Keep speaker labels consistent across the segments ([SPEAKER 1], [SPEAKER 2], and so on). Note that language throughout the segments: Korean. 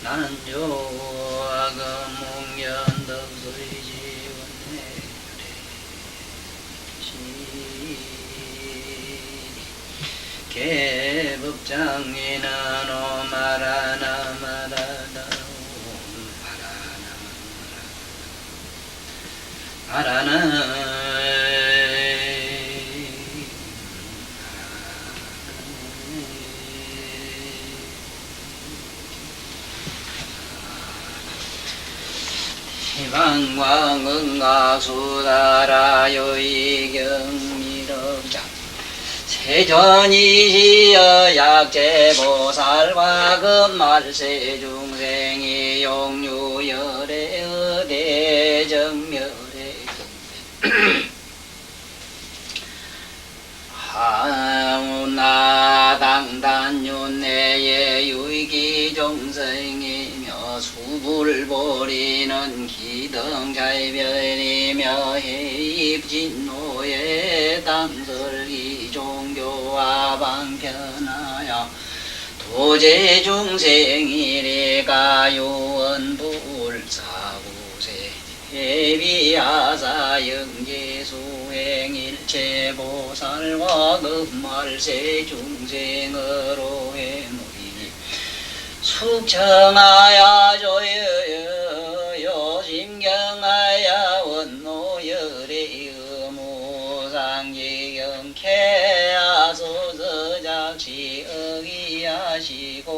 [SPEAKER 1] 나는 요아가 목련덕소리 지원해 개법장이나 노마라나 마라나 마라나 희망광응가 수다라요 이경미덕장 세전이시여 약제보살과 금말세 중생이 용유열애 의대정멸애 하우나당단윤내의 유이기종생이며 수불보리는 기등자이별이며 해입진노의 당설기 종교와 방편하여 도제중생이래가 요원불사구세 해비하사 영제수행일체보살과 금말세 중생으로 해노리니 숙청하야 조여여 심경하야 원노열의 의무상지경케하소서작시 의기하시고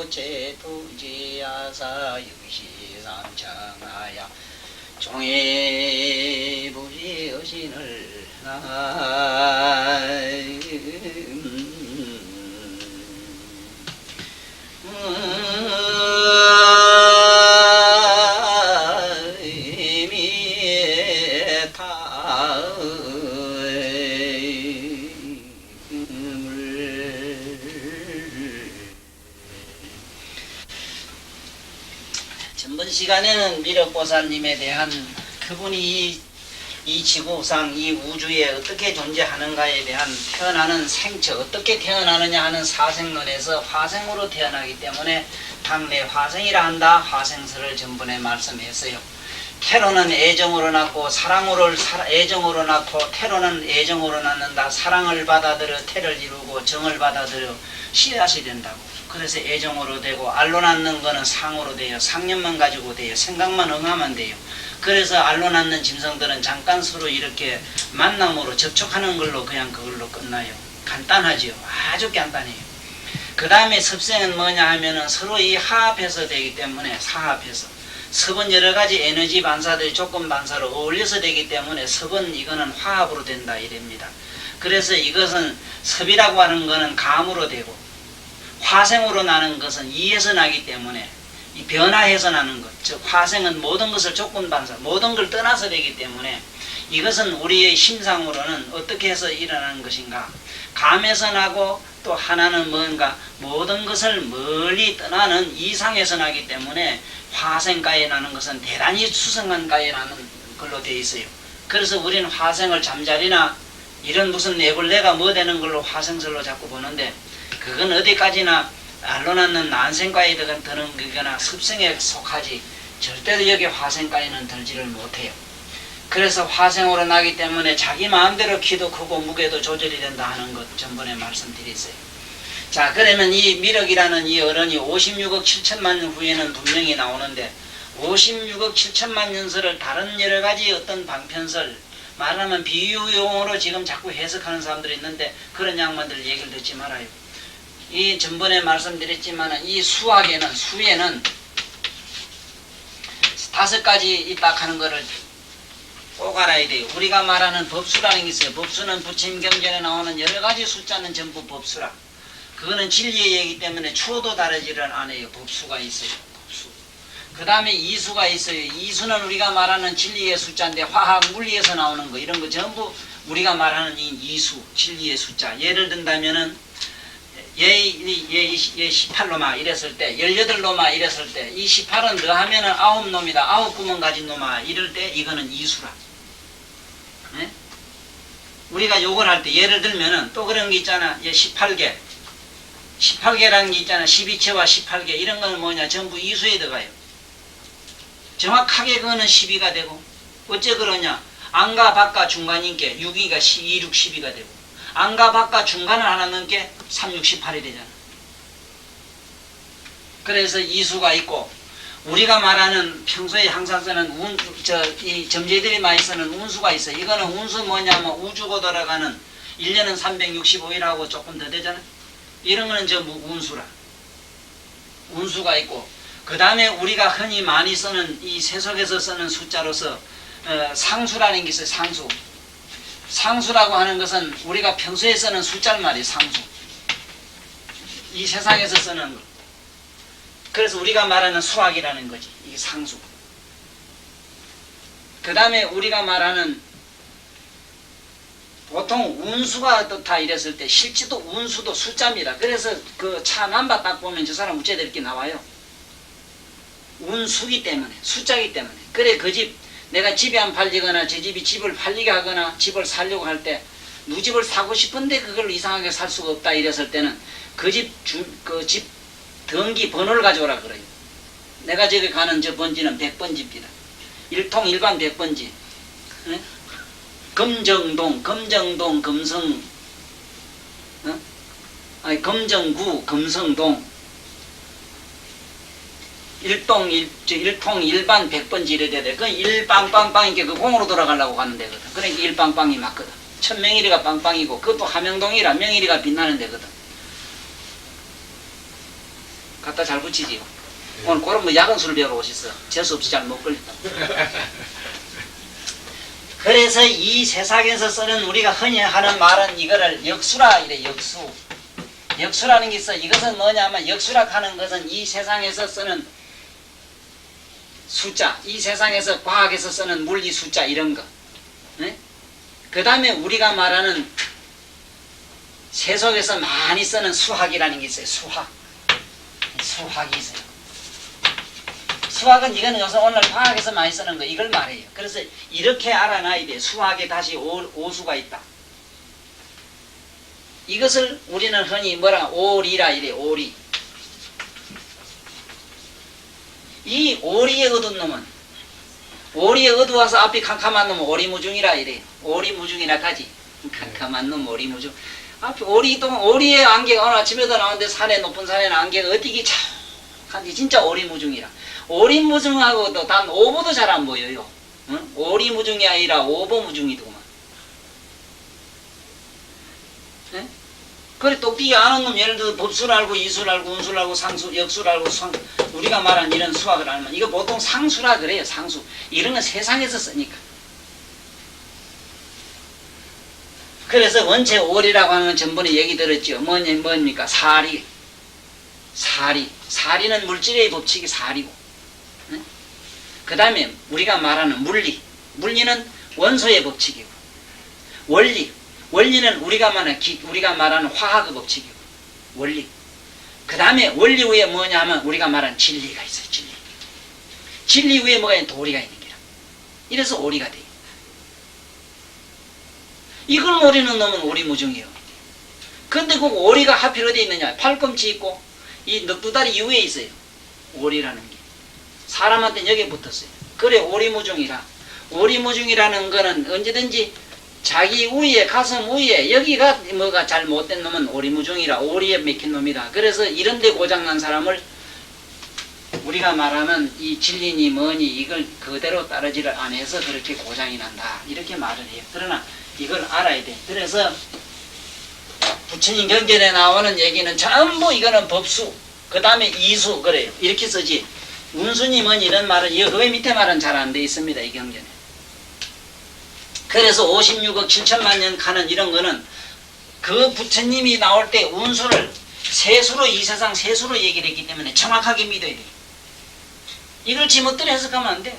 [SPEAKER 1] 제투지하사 유시삼청하야 종이부지 여신을 전번 시간에는 미륵보살님에 대한 그분이 이 지구상 이 우주에 어떻게 존재하는가에 대한 태어나는 생처 어떻게 태어나느냐 하는 사생론에서 화생으로 태어나기 때문에 당내 화생이라 한다 화생설을 전번에 말씀했어요. 태로는 애정으로 낳고 애정으로 낳고 태로는 애정으로 낳는다. 사랑을 받아들여 태를 이루고 정을 받아들여 씨앗이 된다고. 그래서 애정으로 되고 알로 낳는 거는 상으로 돼요. 상념만 가지고 돼요. 생각만 응하면 돼요. 그래서 알로 낳는 짐승들은 잠깐 서로 이렇게 만남으로 접촉하는 걸로 그냥 그걸로 끝나요. 간단하지요. 아주 간단해요. 그 다음에 습생은 뭐냐 하면은 서로 이 화합해서 되기 때문에 사합해서 섭은 여러가지 에너지 반사들이 조건 반사로 어울려서 되기 때문에 섭은 이거는 화합으로 된다 이랍니다. 그래서 이것은 섭이라고 하는 거는 감으로 되고 화생으로 나는 것은 이에서 나기 때문에 이 변화해서 나는 것, 즉 화생은 모든 것을 조건 반사, 모든 걸 떠나서 되기 때문에 이것은 우리의 심상으로는 어떻게 해서 일어나는 것인가. 감에서 나고 또 하나는 뭔가 모든 것을 멀리 떠나는 이상에서 나기 때문에 화생가에 나는 것은 대단히 수성한 가에 나는 걸로 되어 있어요. 그래서 우리는 화생을 잠자리나 이런 무슨 내굴레가 뭐 되는 걸로 화생설로 자꾸 보는데 그건 어디까지나 알로 낳는 난생가에 드는 거거나 습생에 속하지 절대로 여기 화생가에는 들지를 못해요. 그래서 화생으로 나기 때문에 자기 마음대로 키도 크고 무게도 조절이 된다 하는 것 전번에 말씀드렸어요. 자, 그러면 이 미륵이라는 이 어른이 56억 7천만 년 후에는 분명히 나오는데 56억 7천만 년설을 다른 여러가지 어떤 방편설 말하면 비유용어로 지금 자꾸 해석하는 사람들이 있는데 그런 양반들 얘기를 듣지 말아요. 이 전번에 말씀드렸지만 이 수에는 5가지 있다 하는 거를 꼭 알아야 돼요. 우리가 말하는 법수라는 게 있어요. 법수는 부침경전에 나오는 여러가지 숫자는 전부 법수라. 그거는 진리의 얘기 때문에 추어도 다르지를 않아요. 법수가 있어요. 법수. 그 다음에 이수가 있어요. 이수는 우리가 말하는 진리의 숫자인데 화학 물리에서 나오는 거 이런 거 전부 우리가 말하는 이 이수 진리의 숫자. 예를 든다면은 얘 18놈아 이랬을 때 18놈아 이랬을 때 이 18은 너 하면은 9놈이다 9구멍 가진 놈아 이럴 때 이거는 이수라. 네? 우리가 욕을 할 때 예를 들면은 또 그런 게 있잖아. 얘 18개라는 게 있잖아. 12체와 18개 이런 거는 뭐냐 전부 이수에 들어가요. 정확하게 그거는 12가 되고 어째 그러냐 안과 밖과 중간인께 6이가 2, 6, 12가 되고 안과 밖과 중간을 하나 넣게 3, 6, 18이 되잖아. 그래서 이수가 있고 우리가 말하는 평소에 항상 쓰는 이 점재들이 많이 쓰는 운수가 있어. 이거는 운수 뭐냐면 우주고 돌아가는 1년은 365일하고 조금 더 되잖아. 이런 거는 전부 운수라. 운수가 있고 그 다음에 우리가 흔히 많이 쓰는 이 세속에서 쓰는 숫자로서 상수라는 게 있어요. 상수. 상수라고 하는 것은 우리가 평소에 쓰는 숫자를 말이에요. 상수. 이 세상에서 쓰는 것. 그래서 우리가 말하는 수학이라는 거지. 이게 상수. 그 다음에 우리가 말하는 보통 운수가 다 이랬을 때 실제도 운수도 숫자입니다. 그래서 그 차 남바 딱 보면 저 사람 우째들 이렇게 나와요. 운수기 때문에 숫자기 때문에. 그래 그 집 내가 집이 안 팔리거나 제 집이 집을 팔리게 하거나 집을 살려고 할 때 누 집을 사고 싶은데 그걸 이상하게 살 수가 없다 이랬을 때는 그 집 등기 번호를 가져오라 그래요. 내가 저기 가는 저 번지는 100번지입니다. 일통 일반 100번지. 네? 금정동, 금성, 금정구, 금성동. 일통 일반 100번지 이래 돼야 돼. 그건 일빵빵빵이니까 그 공으로 돌아가려고 가는 데거든. 그러니까 일빵빵이 맞거든. 천명일이가 빵빵이고 그것도 하명동이라 명일이가 빛나는 데거든. 갖다 잘 붙이지요. 오늘 그런 뭐 야근술 배우러 오셨어. 재수없이 잘 못 걸렸다. 그래서 이 세상에서 쓰는 우리가 흔히 하는 말은 이거를 역수라 이래. 역수. 역수라는 게 있어. 이것은 뭐냐면 역수라 하는 것은 이 세상에서 쓰는 숫자, 이 세상에서 과학에서 쓰는 물리 숫자 이런 거. 네? 그 다음에 우리가 말하는 세속에서 많이 쓰는 수학이라는 게 있어요. 수학. 수학이 있어요. 수학은 이거는 요새 오늘 과학에서 많이 쓰는 거 이걸 말해요. 그래서 이렇게 알아놔야 돼. 수학에 다시 오수가 있다. 이것을 우리는 흔히 뭐라 오리라 이래. 오리. 이 오리에 얻은 놈은 오리에 얻어와서 앞이 캄캄한 놈은 오리무중이라 이래. 오리무중이라 하지. 캄캄한 놈 오리무중. 앞에 오리의 안개가 오늘 아침에도 나오는데 산에 높은 산에는 안개가 어디기 참 진짜 오리무중이라. 오리무중하고도 단 오보도 잘 안 보여요. 응? 오리무중이 아니라 오보무중이더구만. 네? 그래 똑띠기 아는 놈 예를 들어 법수를 알고 이수를 알고 운수를 알고 상수, 역수를 알고 우리가 말한 이런 수학을 알면 이거 보통 상수라 그래요. 상수. 이런 건 세상에서 쓰니까. 그래서 원체 오리라고 하는 건 전번에 얘기 들었죠. 뭡니까? 사리. 사리는 물질의 법칙이 사리고. 네? 그 다음에 우리가 말하는 물리. 물리는 원소의 법칙이고. 원리는 우리가 말하는 화학의 법칙이고. 원리. 그 다음에 원리 위에 뭐냐 하면 우리가 말하는 진리가 있어요. 진리 위에 뭐가 있는 도리가 있는 게라. 이래서 오리가 돼요. 이걸 모르는 놈은 오리무중이요. 근데 그 오리가 하필 어디에 있느냐. 팔꿈치 있고 이 넉두다리 이후에 있어요. 오리라는 게. 사람한테는 여기에 붙었어요. 그래 오리무중이라. 오리무중이라는 거는 언제든지 자기 위에 가슴 위에 여기가 뭐가 잘 못된 놈은 오리무중이라. 오리에 맥힌 놈이다. 그래서 이런데 고장난 사람을 우리가 말하는 이 진리니 뭐니 이걸 그대로 따르지를 안 해서 그렇게 고장이 난다. 이렇게 말을 해요. 그러나 이걸 알아야 돼. 그래서 부처님 경전에 나오는 얘기는 전부 이거는 법수, 그 다음에 이수 그래요. 이렇게 쓰지. 운수님은 이런 말은 그 밑에 말은 잘 안 돼 있습니다. 이 경전에. 그래서 56억 7천만 년 가는 이런 거는 그 부처님이 나올 때 운수를 세수로 이 세상 세수로 얘기를 했기 때문에 정확하게 믿어야 돼. 이걸 지멋대로 해석하면 안 돼.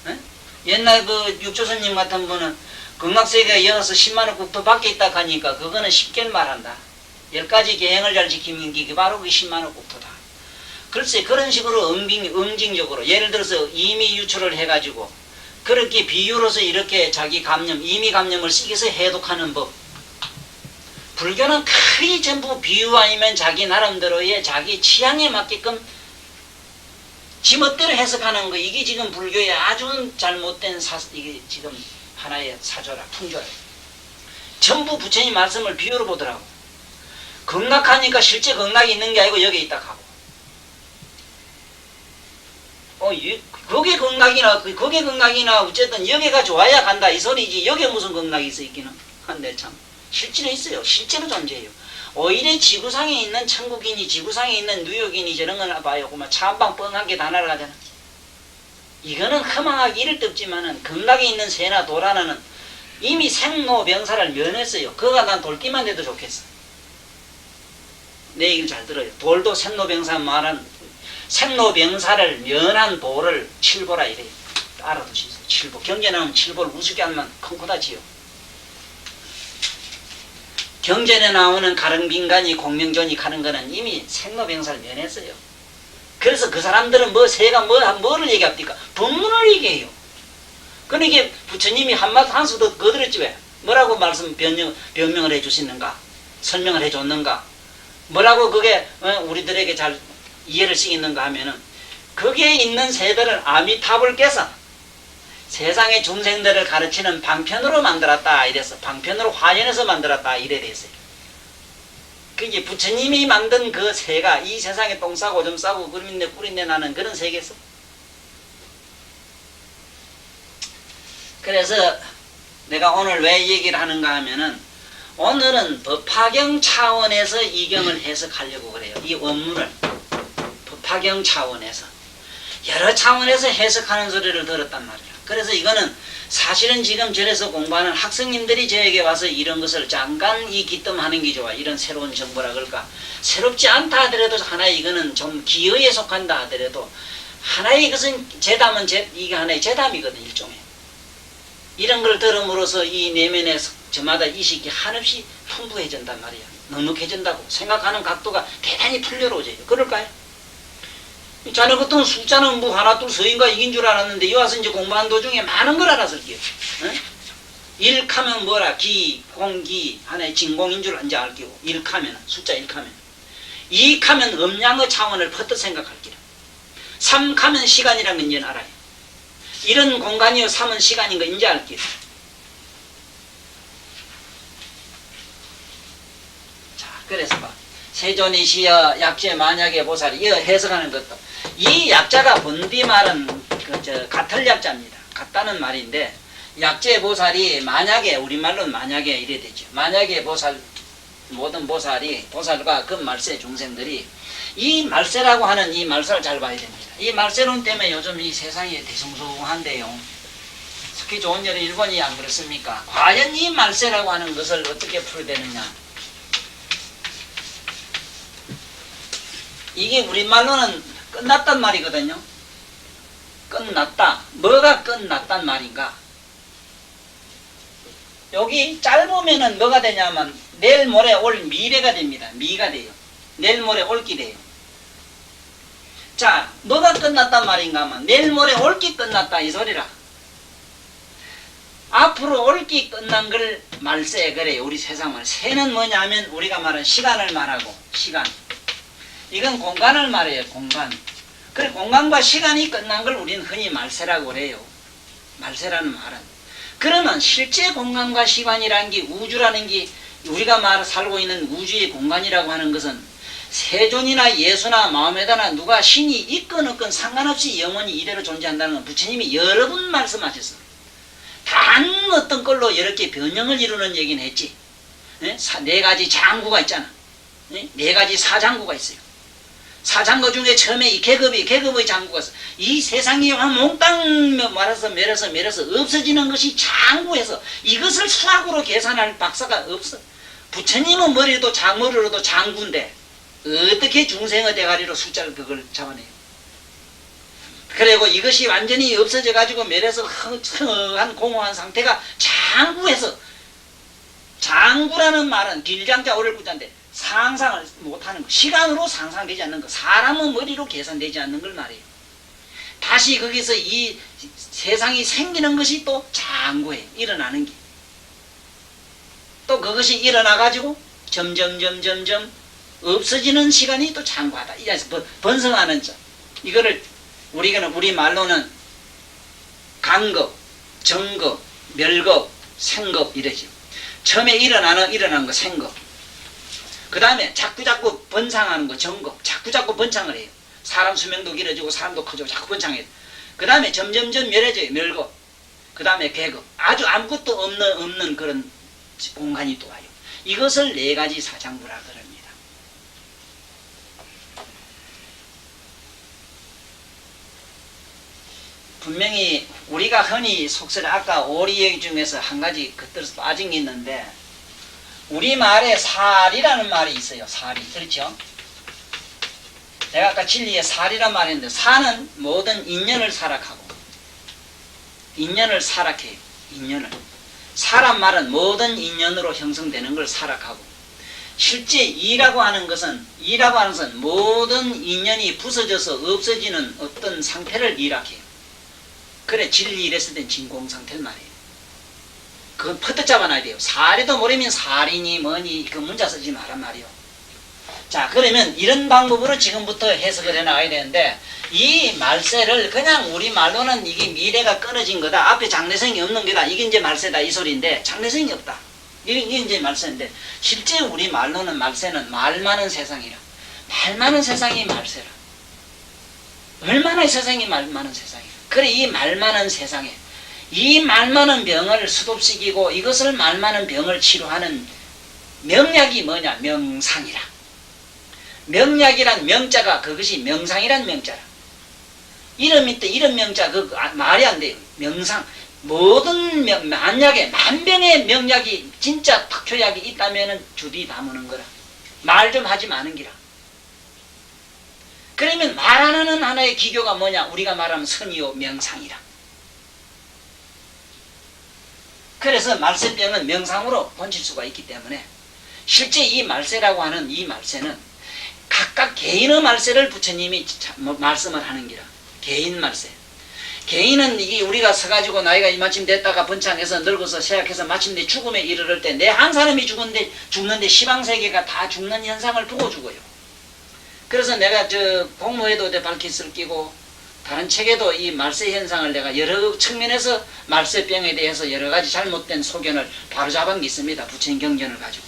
[SPEAKER 1] 에? 옛날 그 육조선님 같은 분은 극락세계가 이어서 10만원 국토 밖에 있다 하니까 그거는 쉽게 말한다. 10가지 계행을 잘 지키면 그게 바로 그 10만원 국토다. 글쎄 그런 식으로 응징적으로 예를 들어서 임의 유출을 해가지고 그렇게 비유로서 이렇게 자기 감염, 임의 감염을 시켜서 해독하는 법. 불교는 거의 전부 비유 아니면 자기 나름대로의 자기 취향에 맞게끔 지멋대로 해석하는 거. 이게 지금 불교의 아주 잘못된 이게 지금 하나의 사조라, 풍조라. 전부 부처님 말씀을 비유로 보더라고. 극락하니까 실제 극락이 있는 게 아니고 여기 있다 하고. 거기 극락이나 어쨌든 여기가 좋아야 간다 이 소리지. 여기에 무슨 극락이 있어 있기는 한데 참 실제로 있어요. 실제로 존재해요. 오히려 지구상에 있는 천국이니 지구상에 있는 뉴욕이니 저런 걸 봐요. 그만 차 한 방 뻥한 게 다 날아가잖아. 이거는 허망하기 이를 데 없지만은 극락에 있는 새나 도라나는 이미 생로병사를 면했어요. 그거가 난 돌기만 해도 좋겠어. 내 얘기를 잘 들어요. 돌도 생로병사 말한 생로병사를 면한 도를 칠보라 이래요. 알아두시죠. 칠보. 경제 나오면 칠보를 우습게 하면 큰 코다 지요. 경전에 나오는 가릉빈간이 공명존이 가는 거는 이미 생로병사를 면했어요. 그래서 그 사람들은 새가 뭐를 얘기합니까? 법문을 얘기해요. 그러니까 부처님이 한 수 더 거들었지 왜? 뭐라고 변명을 해주시는가? 설명을 해줬는가? 뭐라고 그게 우리들에게 잘 이해를 시키는가 하면은 거기에 있는 새들은 아미타불께서 세상의 중생들을 가르치는 방편으로 만들었다 이래서 방편으로 화연해서 만들었다 이래 됐어요. 그게 부처님이 만든 그 새가 이 세상에 똥 싸고 오줌 싸고 그림내 꿀인내 나는 그런 세계에서 그래서 내가 오늘 왜 얘기를 하는가 하면은 오늘은 법화경 차원에서 이 경을 해석하려고 그래요. 이 원문을 법화경 차원에서 여러 차원에서 해석하는 소리를 들었단 말이야. 그래서 이거는 사실은 지금 절에서 공부하는 학생님들이 저에게 와서 이런 것을 잠깐 이 기뜸하는 게 좋아. 이런 새로운 정보라 그럴까. 새롭지 않다 하더라도 하나의 이거는 좀 기여에 속한다 하더라도 하나의 이것은 재담은 이게 하나의 재담이거든 일종의. 이런 걸 들음으로써 이 내면에서 저마다 의식이 한없이 풍부해진단 말이야. 넉넉해진다고 생각하는 각도가 대단히 풍요로워져요. 그럴까요? 자네 같은 숫자는 뭐 하나 둘 서인가 이긴 줄 알았는데 이 와서 이제 공부한 도중에 많은 걸 알았을게요. 응? 일카면 뭐라 기, 공기 하나의 진공인 줄 이제 알게요. 일카면 숫자 일카면 이카면 음양의 차원을 퍼뜩 생각할게요. 삼카면 시간이라는 건 이제 알아요. 이런 공간이요 삼은 시간인 거 이제 알게요. 자 그래서 봐. 세존이시여 약재 만약의 보살이 이 해석하는 것도 이 약자가 본디 말은 같을 약자입니다. 같다는 말인데 약재 보살이 만약에 우리말로는 만약에 이래 되죠. 만약에 보살 모든 보살과 그 말세 중생들이 이 말세라고 하는 이 말세를 잘 봐야 됩니다. 이 말세론 때문에 요즘 이 세상이 대성소한데요. 특히 좋은 일은 일본이 안 그렇습니까? 과연 이 말세라고 하는 것을 어떻게 풀어야 되느냐. 이게 우리말로는 끝났단 말이거든요. 끝났다. 뭐가 끝났단 말인가? 여기 짧으면은 뭐가 되냐면 내일 모레 올 미래가 됩니다. 미가 돼요. 내일 모레 올기 돼요. 자, 뭐가 끝났단 말인가 하면 내일 모레 올기 끝났다 이 소리라. 앞으로 올기 끝난 걸 말세 그래요. 우리 세상말. 세는 뭐냐면 우리가 말하는 시간을 말하고 시간. 이건 공간을 말해요. 공간. 그래 공간과 시간이 끝난 걸 우리는 흔히 말세라고 그래요. 말세라는 말은. 그러면 실제 공간과 시간이라는 게 우주라는 게 우리가 살고 있는 우주의 공간이라고 하는 것은 세존이나 예수나 마음에다나 누가 신이 있건 없건 상관없이 영원히 이대로 존재한다는 건 부처님이 여러 번 말씀하셨어. 단 어떤 걸로 이렇게 변형을 이루는 얘기는 했지. 네 가지 장구가 있잖아. 네 가지 사장구가 있어요. 사장구 중에 처음에 이 계급의 장구가 있어. 이 세상이 몽땅 말아서 밀어서 없어지는 것이 장구해서 이것을 수학으로 계산할 박사가 없어. 부처님은 머리도 머리로도 장구인데 어떻게 중생의 대가리로 숫자를 그걸 잡아내요. 그리고 이것이 완전히 없어져 가지고 밀어서 흥한 공허한 상태가 장구해서 장구라는 말은 길장자 오를 구자인데 상상을 못하는 거, 시간으로 상상되지 않는 거, 사람의 머리로 계산되지 않는 걸 말해요. 다시 거기서 이 세상이 생기는 것이 또 장구해요. 일어나는 게. 또 그것이 일어나가지고 점점 없어지는 시간이 또 장구하다. 이래서 번성하는 점. 이거를 우리 말로는 간겁, 정겁, 멸겁, 생겁 이러죠. 처음에 일어나는 거 생겁. 그 다음에 자꾸 번창하는 거 정겁. 자꾸 번창을 해요. 사람 수명도 길어지고 사람도 커지고 자꾸 번창해요. 그 다음에 점점 멸해져요. 멸겁. 그 다음에 괴겁. 아주 아무것도 없는 그런 공간이 또 와요. 이것을 네 가지 사장부라 그럽니다. 분명히 우리가 흔히 속설에 아까 오리 얘기 중에서 한 가지 그때서 빠진 게 있는데, 우리말에 살이라는 말이 있어요. 살이. 그렇죠? 내가 아까 진리에 살이란 말 했는데, 살은 모든 인연을 살악하고, 인연을 살악해요. 인연을. 사람 말은 모든 인연으로 형성되는 걸 살악하고, 실제 이라고 하는 것은 모든 인연이 부서져서 없어지는 어떤 상태를 이락해요. 그래 진리 이랬을 땐 진공상태를 말해요. 그건 퍼뜩 잡아놔야 돼요. 살이도 모르면 살이니 뭐니 그 문자 쓰지 말란 말이요. 자, 그러면 이런 방법으로 지금부터 해석을 해나가야 되는데, 이 말세를 그냥 우리 말로는 이게 미래가 끊어진 거다, 앞에 장래성이 없는 거다, 이게 이제 말세다 이 소리인데, 장래성이 없다, 이게 이제 말세인데, 실제 우리 말로는 말세는 말 많은 세상이라. 말 많은 세상이 말세라. 얼마나 세상이 말 많은 세상이야. 그래 이 말 많은 세상에 이 말 많은 병을 수습시키고 이것을 말 많은 병을 치료하는 명약이 뭐냐? 명상이라. 명약이란 명자가 그것이 명상이란 명자라. 이름이 또 이런 명자 그 말이 안 돼요. 명상. 모든 만약에 만병의 명약이 진짜 특효약이 있다면은 주디 담으는 거라. 말 좀 하지 마는 기라. 그러면 말하는 하나의 기교가 뭐냐? 우리가 말하면 선이요 명상이라. 그래서 말세병은 명상으로 번칠 수가 있기 때문에, 실제 이 말세라고 하는 이 말세는 각각 개인의 말세를 부처님이 말씀을 하는 기라. 개인 말세. 개인은 이게 우리가 서가지고 나이가 이마침 됐다가 번창해서 늙어서 쇠약해서 마침내 죽음에 이르를 때 내 한 사람이 죽는데 시방세계가 다 죽는 현상을 보고 죽어요. 그래서 내가 공모에도 밝힐 끼고 다른 책에도 이 말세 현상을 내가 여러 측면에서 말세병에 대해서 여러 가지 잘못된 소견을 바로잡은 게 있습니다. 부처님 경전을 가지고.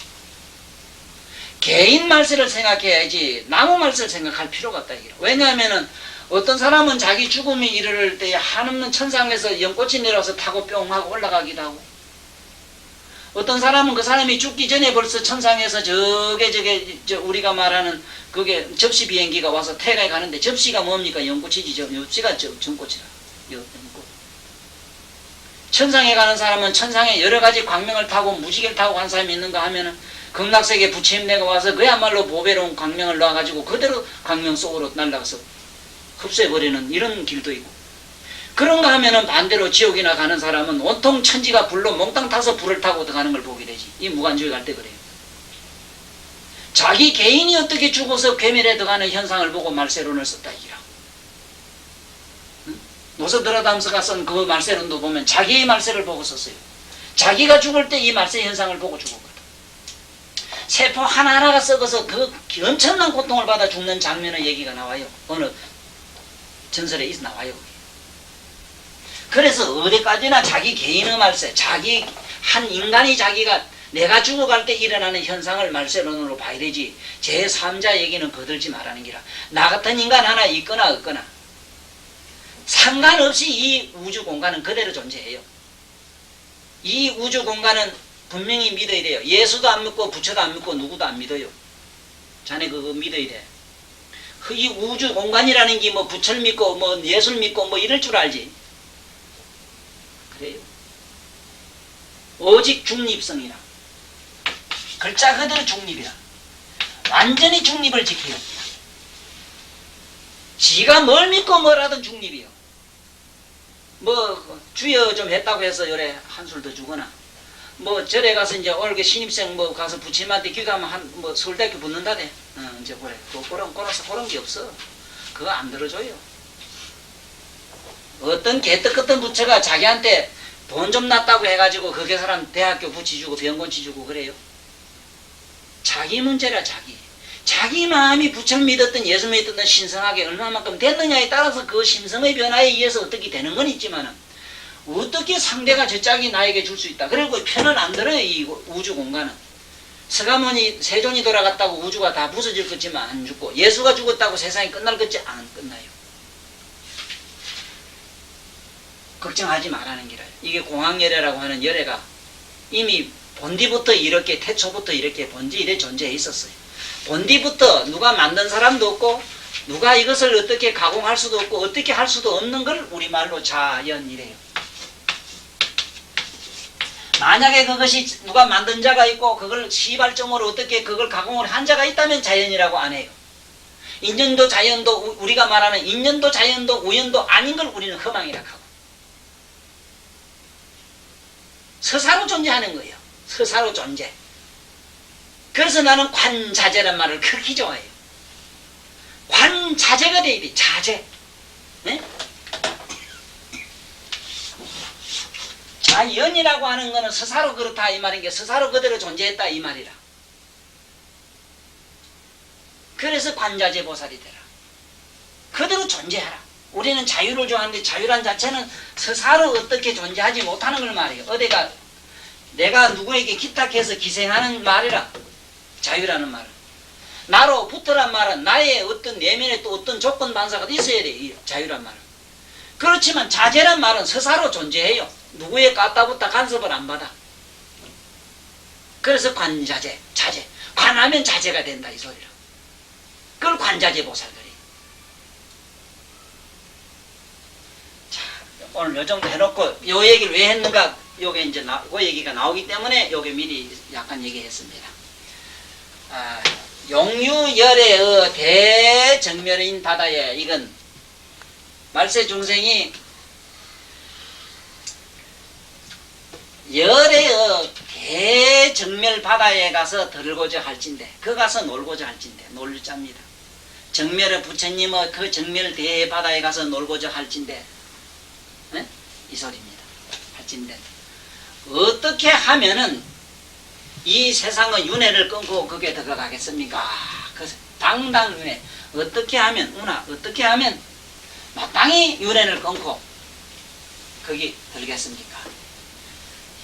[SPEAKER 1] 개인 말세를 생각해야지 나무 말세를 생각할 필요가 없다. 왜냐하면은 어떤 사람은 자기 죽음이 이르를 때 한없는 천상에서 연꽃이 내려와서 타고 뿅 하고 올라가기도 하고, 어떤 사람은 그 사람이 죽기 전에 벌써 천상에서 우리가 말하는 그게 접시 비행기가 와서 태가에 가는데, 접시가 뭡니까? 연꽃이지. 접시가 전꽃이라. 연꽃. 천상에 가는 사람은 천상에 여러 가지 광명을 타고 무지개를 타고 간 사람이 있는가 하면은 극락세계 부처님네가 와서 그야말로 보배로운 광명을 놔가지고 그대로 광명 속으로 날아가서 흡수해버리는 이런 길도 있고, 그런가 하면은 반대로 지옥이나 가는 사람은 온통 천지가 불로 몽땅 타서 불을 타고 가는 걸 보게 되지. 이 무간주의 갈 때 그래요. 자기 개인이 어떻게 죽어서 괴멸에 들어가는 현상을 보고 말세론을 썼다 이기라. 노서드라담스가 쓴 그 말세론도 보면 자기의 말세를 보고 썼어요. 자기가 죽을 때 이 말세 현상을 보고 죽었거든. 세포 하나하나가 썩어서 그 엄청난 고통을 받아 죽는 장면의 얘기가 나와요. 어느 전설에 나와요. 그래서 어디까지나 자기 개인의 말세, 자기 한 인간이 자기가 내가 죽어갈 때 일어나는 현상을 말세론으로 봐야 되지, 제3자 얘기는 거들지 말라는 기라. 나 같은 인간 하나 있거나 없거나 상관없이 이 우주 공간은 그대로 존재해요. 이 우주 공간은 분명히 믿어야 돼요. 예수도 안 믿고 부처도 안 믿고 누구도 안 믿어요. 자네 그거 믿어야 돼. 이 우주 공간이라는 게 뭐 부처를 믿고 뭐 예수를 믿고 뭐 이럴 줄 알지. 그래요. 오직 중립성이라. 글자 그대로 중립이라. 완전히 중립을 지켜요. 지가 뭘 믿고 뭘 하든 중립이요. 뭐 주여 좀 했다고 해서 요래 한술 더 주거나, 뭐 절에 가서 이제 올게 신입생 뭐 가서 부처님한테 기도하면 한 뭐 서울대학교 붙는다대. 이제 그래. 그런 게 없어. 그거 안 들어줘요. 어떤 개떡 같은 부처가 자기한테 돈 좀 났다고 해가지고 그게 사람 대학교 붙여주고 병원치 주고 그래요. 자기 문제라 자기 마음이 부처를 믿었든 예수 믿었든 신성하게 얼마만큼 됐느냐에 따라서 그 심성의 변화에 의해서 어떻게 되는 건 있지만은 어떻게 상대가 저 짝이 나에게 줄 수 있다. 그리고 편은 안 들어요. 이 우주 공간은. 서가모니 세존이 돌아갔다고 우주가 다 부서질 것지만 안 죽고 예수가 죽었다고 세상이 끝날 것지 안 끝나요. 걱정하지 말라는 기라요. 이게 공황열애라고 하는 열애가 이미 본디부터 이렇게 태초부터 이렇게 본디 이래 존재해 있었어요. 본디부터 누가 만든 사람도 없고 누가 이것을 어떻게 가공할 수도 없고 어떻게 할 수도 없는 걸 우리말로 자연이래요. 만약에 그것이 누가 만든 자가 있고 그걸 시발점으로 어떻게 그걸 가공을 한 자가 있다면 자연이라고 안 해요. 인연도 자연도 우리가 말하는 인연도 자연도 우연도 아닌 걸 우리는 허망이라고 하고 서사로 존재하는 거예요. 서사로 존재. 그래서 나는 관자재란 말을 그렇게 좋아해요. 관자재가 돼야 돼. 자재. 네? 자연이라고 하는 거는 서사로 그렇다 이 말인 게 서사로 그대로 존재했다 이 말이라. 그래서 관자재 보살이 되라. 그대로 존재하라. 우리는 자유를 좋아하는데 자유란 자체는 서사로 어떻게 존재하지 못하는 걸 말해요. 어디가 내가 누구에게 기탁해서 기생하는 말이라. 자유라는 말은. 나로 붙으란 말은 나의 어떤 내면에 또 어떤 조건 반사가 있어야 돼. 이 자유란 말은. 그렇지만 자재란 말은 서사로 존재해요. 누구의 까따붙다 간섭을 안 받아. 그래서 관자재, 자재. 관하면 자재가 된다 이 소리라. 그걸 관자재 보살들이. 자, 오늘 요 정도 해놓고 요 얘기를 왜 했는가? 요게 이제 그 얘기가 나오기 때문에 요게 미리 약간 얘기했습니다. 용유열애의 대정멸인 바다에 이건 말세 중생이 열애의 대정멸 바다에 가서 들고자 할진대 그 가서 놀고자 할진대 놀 자입니다. 정멸의 부처님의 그 정멸 대바다에 가서 놀고자 할진대 네? 이 소리입니다. 할진대 어떻게 하면은 이 세상의 윤회를 끊고 거기에 들어가겠습니까? 그 당당 윤회 어떻게 하면 어떻게 하면 마땅히 윤회를 끊고 거기 들겠습니까?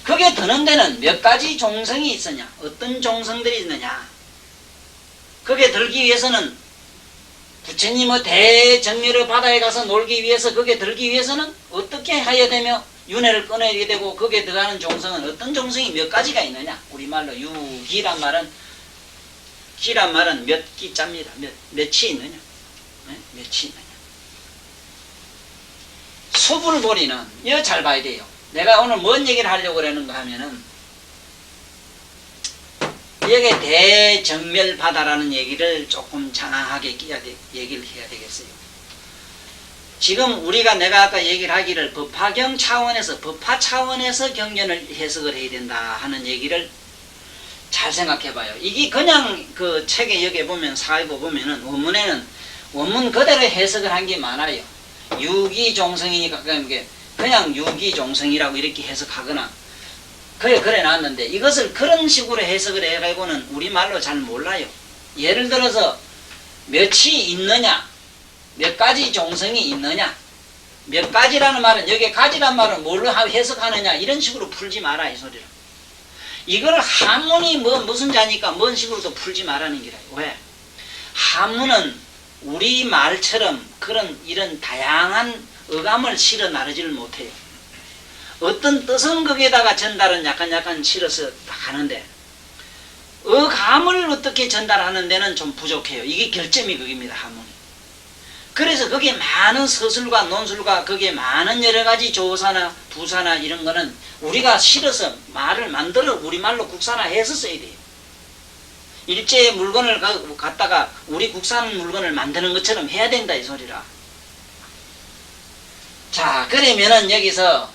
[SPEAKER 1] 거기에 드는 데는 몇 가지 종성이 있으냐? 어떤 종성들이 있느냐? 거기에 들기 위해서는 부처님의 대정멸의 바다에 가서 놀기 위해서 거기에 들기 위해서는 어떻게 해야 되며 윤회를 끊어야 되고 거기에 들어가는 종성은 어떤 종성이 몇 가지가 있느냐? 우리말로 유기란 말은 기란 말은 몇 기자입니다. 몇이 있느냐? 네? 몇이 있느냐? 수불보리는 이거 잘 봐야 돼요. 내가 오늘 뭔 얘기를 하려고 그러는가 하면은 여기에 대정멸바다라는 얘기를 조금 장황하게 얘기를 해야 되겠어요. 지금 내가 아까 얘기를 하기를 법화경 차원에서 법화 차원에서 경전을 해석을 해야 된다 하는 얘기를 잘 생각해 봐요. 이게 그냥 그 책에 여기 보면 사회부 보면은 원문에는 원문 그대로 해석을 한 게 많아요. 유기종성이니까 그냥 유기종성이라고 이렇게 해석하거나 그래 놨는데 이것을 그런 식으로 해석을 해가지고는 우리말로 잘 몰라요. 예를 들어서 몇이 있느냐 몇 가지 종성이 있느냐 몇 가지라는 말은 여기에 가지란 말은 뭘로 해석하느냐 이런 식으로 풀지 마라 이 소리라. 이걸 한문이 무슨 자니까 뭔 식으로도 풀지 말라는 기라. 왜? 한문은 우리 말처럼 이런 다양한 어감을 실어 나르지를 못해요. 어떤 뜻은 거기에다가 전달은 약간 실어서 하는데 어감을 어떻게 전달하는 데는 좀 부족해요. 이게 결점이 그겁니다. 한문이. 그래서 거기에 많은 서술과 논술과 거기에 많은 여러 가지 조사나 부사나 이런 거는 우리가 실어서 말을 만들어 우리말로 국산화해서 써야 돼요. 일제의 물건을 갖다가 우리 국산 물건을 만드는 것처럼 해야 된다 이 소리라. 자, 그러면은 여기서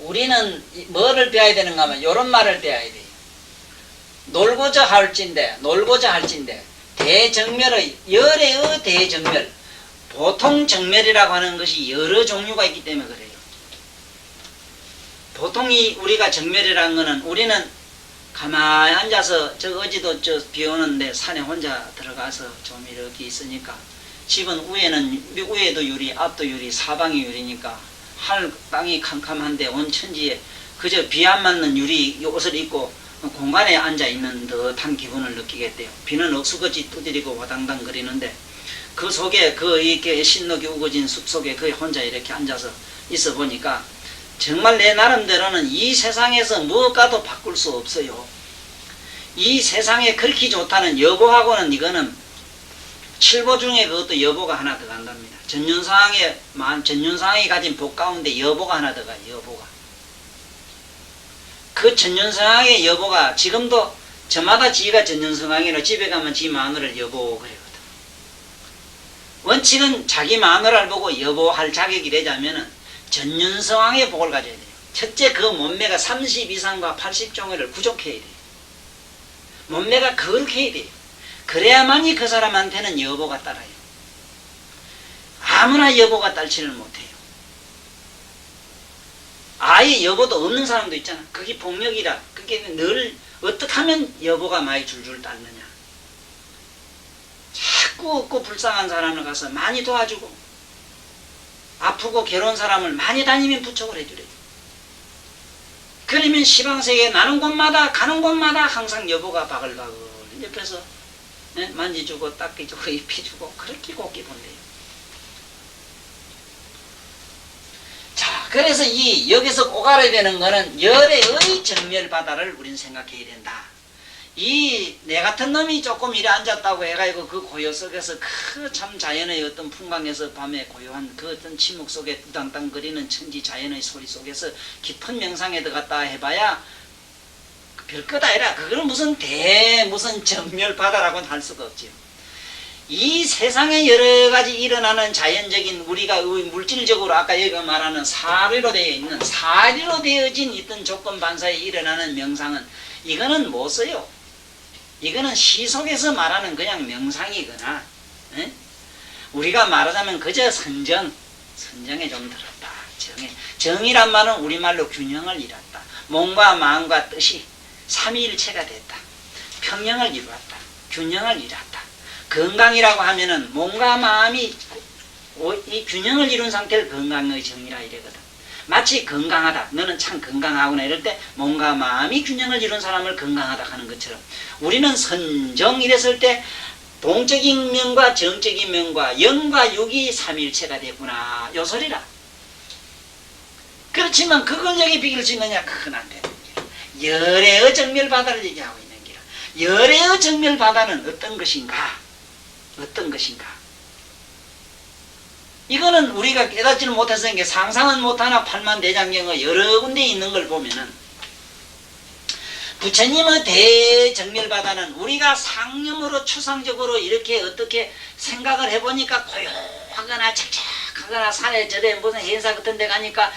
[SPEAKER 1] 우리는 뭐를 배워야 되는가 하면 요런 말을 배워야 돼요. 놀고자 할진대 대정멸의 열애의 대정멸, 보통 정멸이라고 하는 것이 여러 종류가 있기 때문에 그래요. 보통이 우리가 정멸이라는 거는 우리는 가만히 앉아서 어제도 비 오는데 산에 혼자 들어가서 좀 이렇게 있으니까 집은 위에도 유리, 앞도 유리, 사방이 유리니까 하늘 땅이 캄캄한데 온 천지에 그저 비 안 맞는 유리 옷을 입고 공간에 앉아있는 듯한 기분을 느끼게 돼요. 비는 억수같이 두드리고 와당당 거리는데 그 속에 이렇게 신나게 우거진 숲 속에 혼자 이렇게 앉아서 있어 보니까 정말 내 나름대로는 이 세상에서 무엇과도 바꿀 수 없어요. 이 세상에 그렇게 좋다는 여보하고는 이거는 칠보 중에 그것도 여보가 하나 더 간답니다. 전윤상이 가진 복 가운데 여보가 하나 더 가요. 여보가. 그 전윤상의 여보가 지금도 저마다 지가 전윤상이라 집에 가면 지 마누라를 여보 그래거든. 원칙은 자기 마누라를 보고 여보할 자격이 되자면은 전윤상의 복을 가져야 돼요. 첫째 그 몸매가 30 이상과 80종을 구족해야 돼요. 몸매가 그렇게 해야 돼요. 그래야만이 그 사람한테는 여보가 따라요. 아무나 여보가 딸지를 못해요. 아예 여보도 없는 사람도 있잖아. 그게 폭력이라. 그게 늘 어떻게 하면 여보가 많이 줄줄 따르느냐. 자꾸 없고 불쌍한 사람을 가서 많이 도와주고 아프고 괴로운 사람을 많이 다니면 부축을 해주래요. 그러면 시방세계에 나는 곳마다 가는 곳마다 항상 여보가 바글바글 옆에서 만지주고 닦이주고 입히주고 그렇게 곱게 본대요. 자, 그래서 여기서 꼭 알아야 되는 거는 열애의 정멸바다를 우린 생각해야 된다. 내 같은 놈이 조금 이래 앉았다고 해가지고 그 고요 속에서 그 참 자연의 어떤 풍광에서 밤에 고요한 그 어떤 침묵 속에 우당땅거리는 천지 자연의 소리 속에서 깊은 명상에 들어갔다 해봐야 별것 아니라 그걸 무슨 정멸바다라고는 할 수가 없지요. 이 세상에 여러 가지 일어나는 자연적인 우리가 물질적으로 아까 여기가 말하는 사리로 되어진 있던 조건 반사에 일어나는 명상은 이거는 못 써요. 이거는 시 속에서 말하는 그냥 명상이거나 우리가 말하자면 그저 선정에 좀 들었다. 정이란 말은 우리말로 균형을 이뤘다. 몸과 마음과 뜻이 삼위일체가 됐다. 평형을 이루었다. 균형을 이뤘다. 건강이라고 하면은 몸과 마음이 이 균형을 이룬 상태를 건강의 정이라 이래거든. 마치 건강하다. 너는 참 건강하구나. 이럴 때 몸과 마음이 균형을 이룬 사람을 건강하다 하는 것처럼 우리는 선정 이랬을 때 동적인 면과 정적인 면과 영과 육이 삼일체가 됐구나. 요 소리라. 그렇지만 그걸 여기 비길 수 있느냐? 그건 안 되는 길. 열애의 정멸바다를 얘기하고 있는 길. 열애의 정멸바다는 어떤 것인가? 어떤 것인가? 이거는 우리가 깨닫지를 못해서 게 상상은 못하나 팔만대장경의 여러 군데 있는 걸 보면은 부처님의 대정멸바다는 우리가 상념으로 추상적으로 이렇게 어떻게 생각을 해보니까 고요하거나 착착하거나 산에 저래 무슨 행사 같은 데 가니까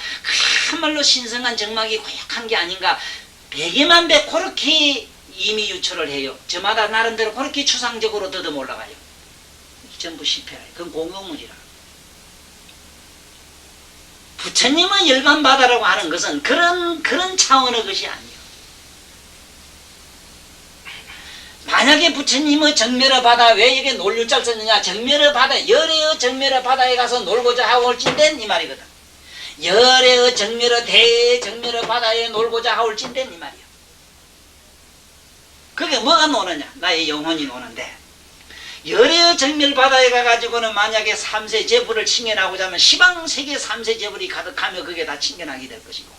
[SPEAKER 1] 그야말로 신성한 정막이 고약한 게 아닌가. 백이만 배 그렇게 이미 유출을 해요. 저마다 나름대로 그렇게 추상적으로 더듬 올라가요. 전부 실패해요. 그건 공용물이라. 부처님의 열반바다라고 하는 것은 그런 차원의 것이 아니에요. 만약에 부처님의 정멸의 바다, 왜 이게 놀유자를 썼느냐? 정멸의 바다, 열애의 정멸의 바다에 가서 놀고자 하고 올진된 이 말이거든. 열애의 정멸의 대정멸의 바다에 놀고자 하고 올진된 이 말이야. 그게 뭐가 노느냐? 나의 영혼이 노는데 열애의 정멸 바다에 가가지고는 만약에 삼세 제불을 칭견하고자 하면 시방세계 삼세 제불이 가득하며 그게 다 칭견하게 될 것이고,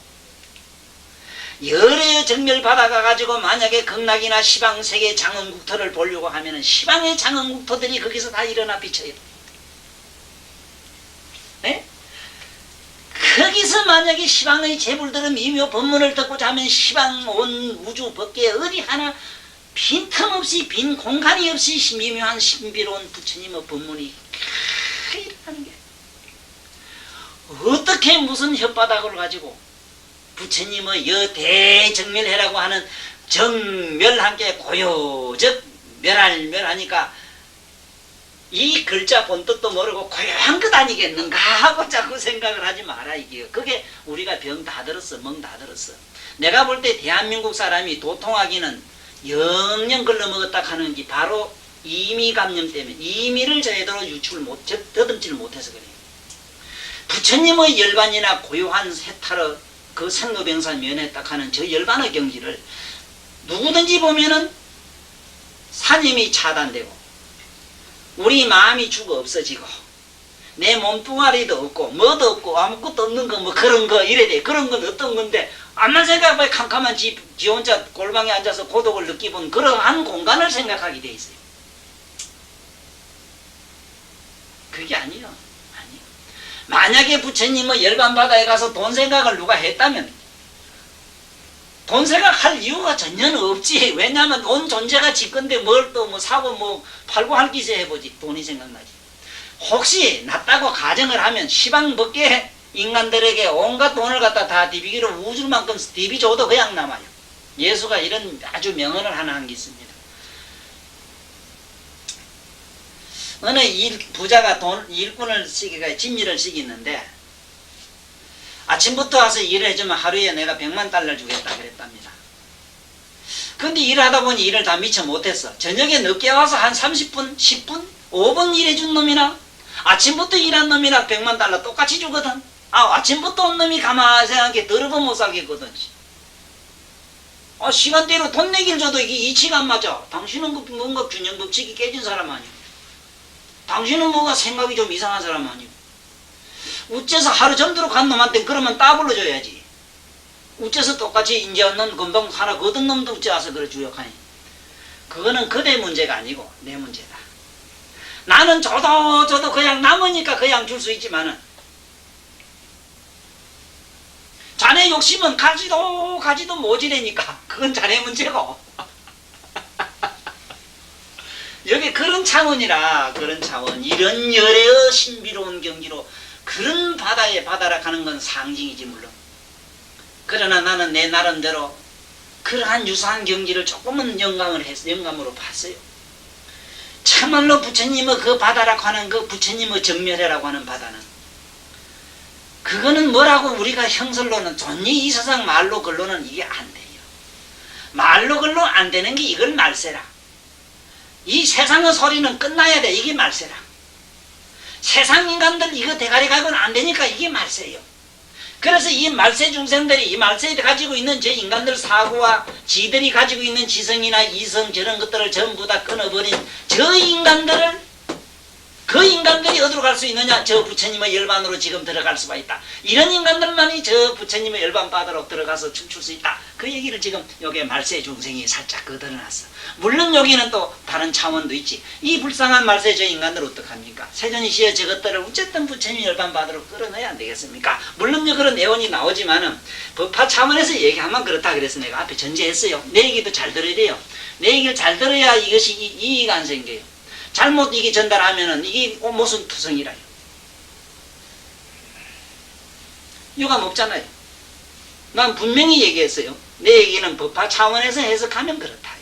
[SPEAKER 1] 열애의 정멸 바다 가가지고 만약에 극락이나 시방세계 장엄국토를 보려고 하면은 시방의 장엄국토들이 거기서 다 일어나 비쳐요. 네? 거기서 만약에 시방의 제불들은 미묘 법문을 듣고자 하면 시방 온 우주 밖에 어디 하나 빈틈없이 빈 공간이 없이 미묘한 신비로운 부처님의 법문이 일어나는 게 어떻게 무슨 혓바닥을 가지고 부처님의 여대정멸해라고 하는 정멸 함께 고요적 멸하니까 이 글자 본뜻도 모르고 고요한 것 아니겠는가 하고 자꾸 생각을 하지 마라 이게요. 그게 우리가 병 다 들었어. 멍 다 들었어. 내가 볼 때 대한민국 사람이 도통하기는 영영 걸러먹었다 하는 게 바로 이미 감염 때문에 이미를 제대로 더듬지를 못해서 그래요. 부처님의 열반이나 고요한 세타로 그 생로병사 면했다 하는 저 열반의 경지를 누구든지 보면은 산임이 차단되고 우리 마음이 죽어 없어지고 내 몸뚱아리도 없고 뭐도 없고 아무것도 없는 거 뭐 그런 거 이래 돼. 그런 건 어떤 건데 암만 생각해봐야 캄캄한 지 혼자 골방에 앉아서 고독을 느끼본 그러한 공간을 생각하게 돼 있어요. 그게 아니요. 아니요. 만약에 부처님의 열반바다에 가서 돈 생각을 누가 했다면 돈 생각할 이유가 전혀 없지. 왜냐하면 온 존재가 지 건데 뭘 또 뭐 사고 뭐 팔고 할 기세 해보지. 돈이 생각나지. 혹시 낫다고 가정을 하면 시방 밖에 인간들에게 온갖 돈을 갖다 다 디비기로 우주만큼 디비줘도 그냥 남아요. 예수가 이런 아주 명언을 하나 한 게 있습니다. 어느 부자가 일꾼을 시기가 진미를 시키는데 아침부터 와서 일을 해주면 하루에 내가 100만 달러 주겠다 그랬답니다. 근데 일하다 보니 일을 다 미처 못했어. 저녁에 늦게 와서 한 30분, 10분, 5분 일해준 놈이나 아침부터 일한 놈이나 100만 달러 똑같이 주거든. 아침부터 온 놈이 가만히 생각해 더러워 못 살겠거든. 시간대로 돈 내길 줘도 이게 이치가 안 맞아. 당신은 뭔가 균형 법칙이 깨진 사람 아니야. 당신은 뭐가 생각이 좀 이상한 사람 아니오. 어째서 하루 전두로 간 놈한테 그러면 따블러줘야지. 어째서 똑같이 인제 없는 금방 하나 거둔 놈도 어째 와서 그래 주역하니. 그거는 그대 문제가 아니고 내 문제다. 나는 저도 그냥 남으니까 그냥 줄 수 있지만은 자네 욕심은 가지도 모지래니까 그건 자네 문제고. 여기 그런 차원이라 그런 차원 이런 열의 신비로운 경지로 그런 바다라 가는 건 상징이지 물론. 그러나 나는 내 나름대로 그러한 유사한 경지를 조금은 영감으로 봤어요. 참말로 부처님의 그 바다라고 하는 그 부처님의 정멸이라고 하는 바다는 그거는 뭐라고 우리가 형설로는 존니 이 세상 말로 글로는 이게 안 돼요. 말로 글로 안 되는 게 이걸 말세라. 이 세상의 소리는 끝나야 돼. 이게 말세라. 세상 인간들 이거 대가리 가고는 안 되니까 이게 말세요. 그래서 이 말세 중생들이 이 말세에 가지고 있는 저 인간들 사고와 지들이 가지고 있는 지성이나 이성 저런 것들을 전부 다 끊어버린 저 인간들을 그 인간들이 어디로 갈 수 있느냐? 저 부처님의 열반으로 지금 들어갈 수가 있다. 이런 인간들만이 저 부처님의 열반 바다로 들어가서 춤출 수 있다. 그 얘기를 지금 여기에 말세 중생이 살짝 거들어놨어. 물론 여기는 또 다른 차원도 있지. 이 불쌍한 말세 저 인간들 어떡합니까? 세존이시여 저것들을 어쨌든 부처님 열반 바다로 끌어내야 안 되겠습니까? 물론 그런 내용이 나오지만은 법화 차원에서 얘기하면 그렇다 그래서 내가 앞에 전제했어요. 내 얘기도 잘 들어야 돼요. 내 얘기를 잘 들어야 이것이 이의가 안 생겨요. 잘못 이게 전달하면은 이게 무슨 투성이라요. 유감 없잖아요. 난 분명히 얘기했어요. 내 얘기는 법화 차원에서 해석하면 그렇다.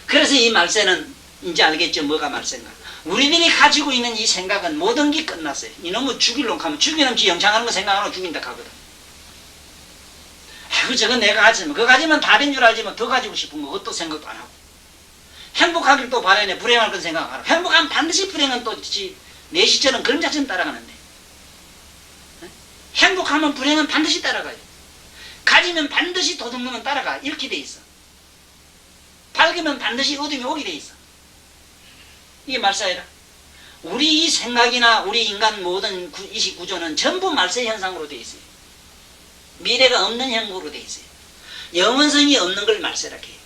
[SPEAKER 1] 그래서 이 말세는 이제 알겠죠. 뭐가 말세인가. 우리들이 가지고 있는 이 생각은 모든 게 끝났어요. 이놈을 죽일놈 하면 죽이놈 지 영창하는 거 생각하면 죽인다 하거든. 아이고 저거 내가 가지면 그거 가지면 다 된 줄 알지만 더 가지고 싶은 거 그것도 생각도 안 하고. 행복하길 또 바라네. 불행할 건 생각 안 하고. 행복하면 반드시 불행은 또 내시처럼 그림자처럼 따라가는데. 행복하면 불행은 반드시 따라가요. 가지면 반드시 도둑놈은 따라가. 이렇게 돼 있어. 밝으면 반드시 어둠이 오게 돼 있어. 이게 말사이라. 우리 이 생각이나 우리 인간 모든 이식 구조는 전부 말세 현상으로 돼 있어요. 미래가 없는 형국으로 돼 있어요. 영원성이 없는 걸 말세라고 해요.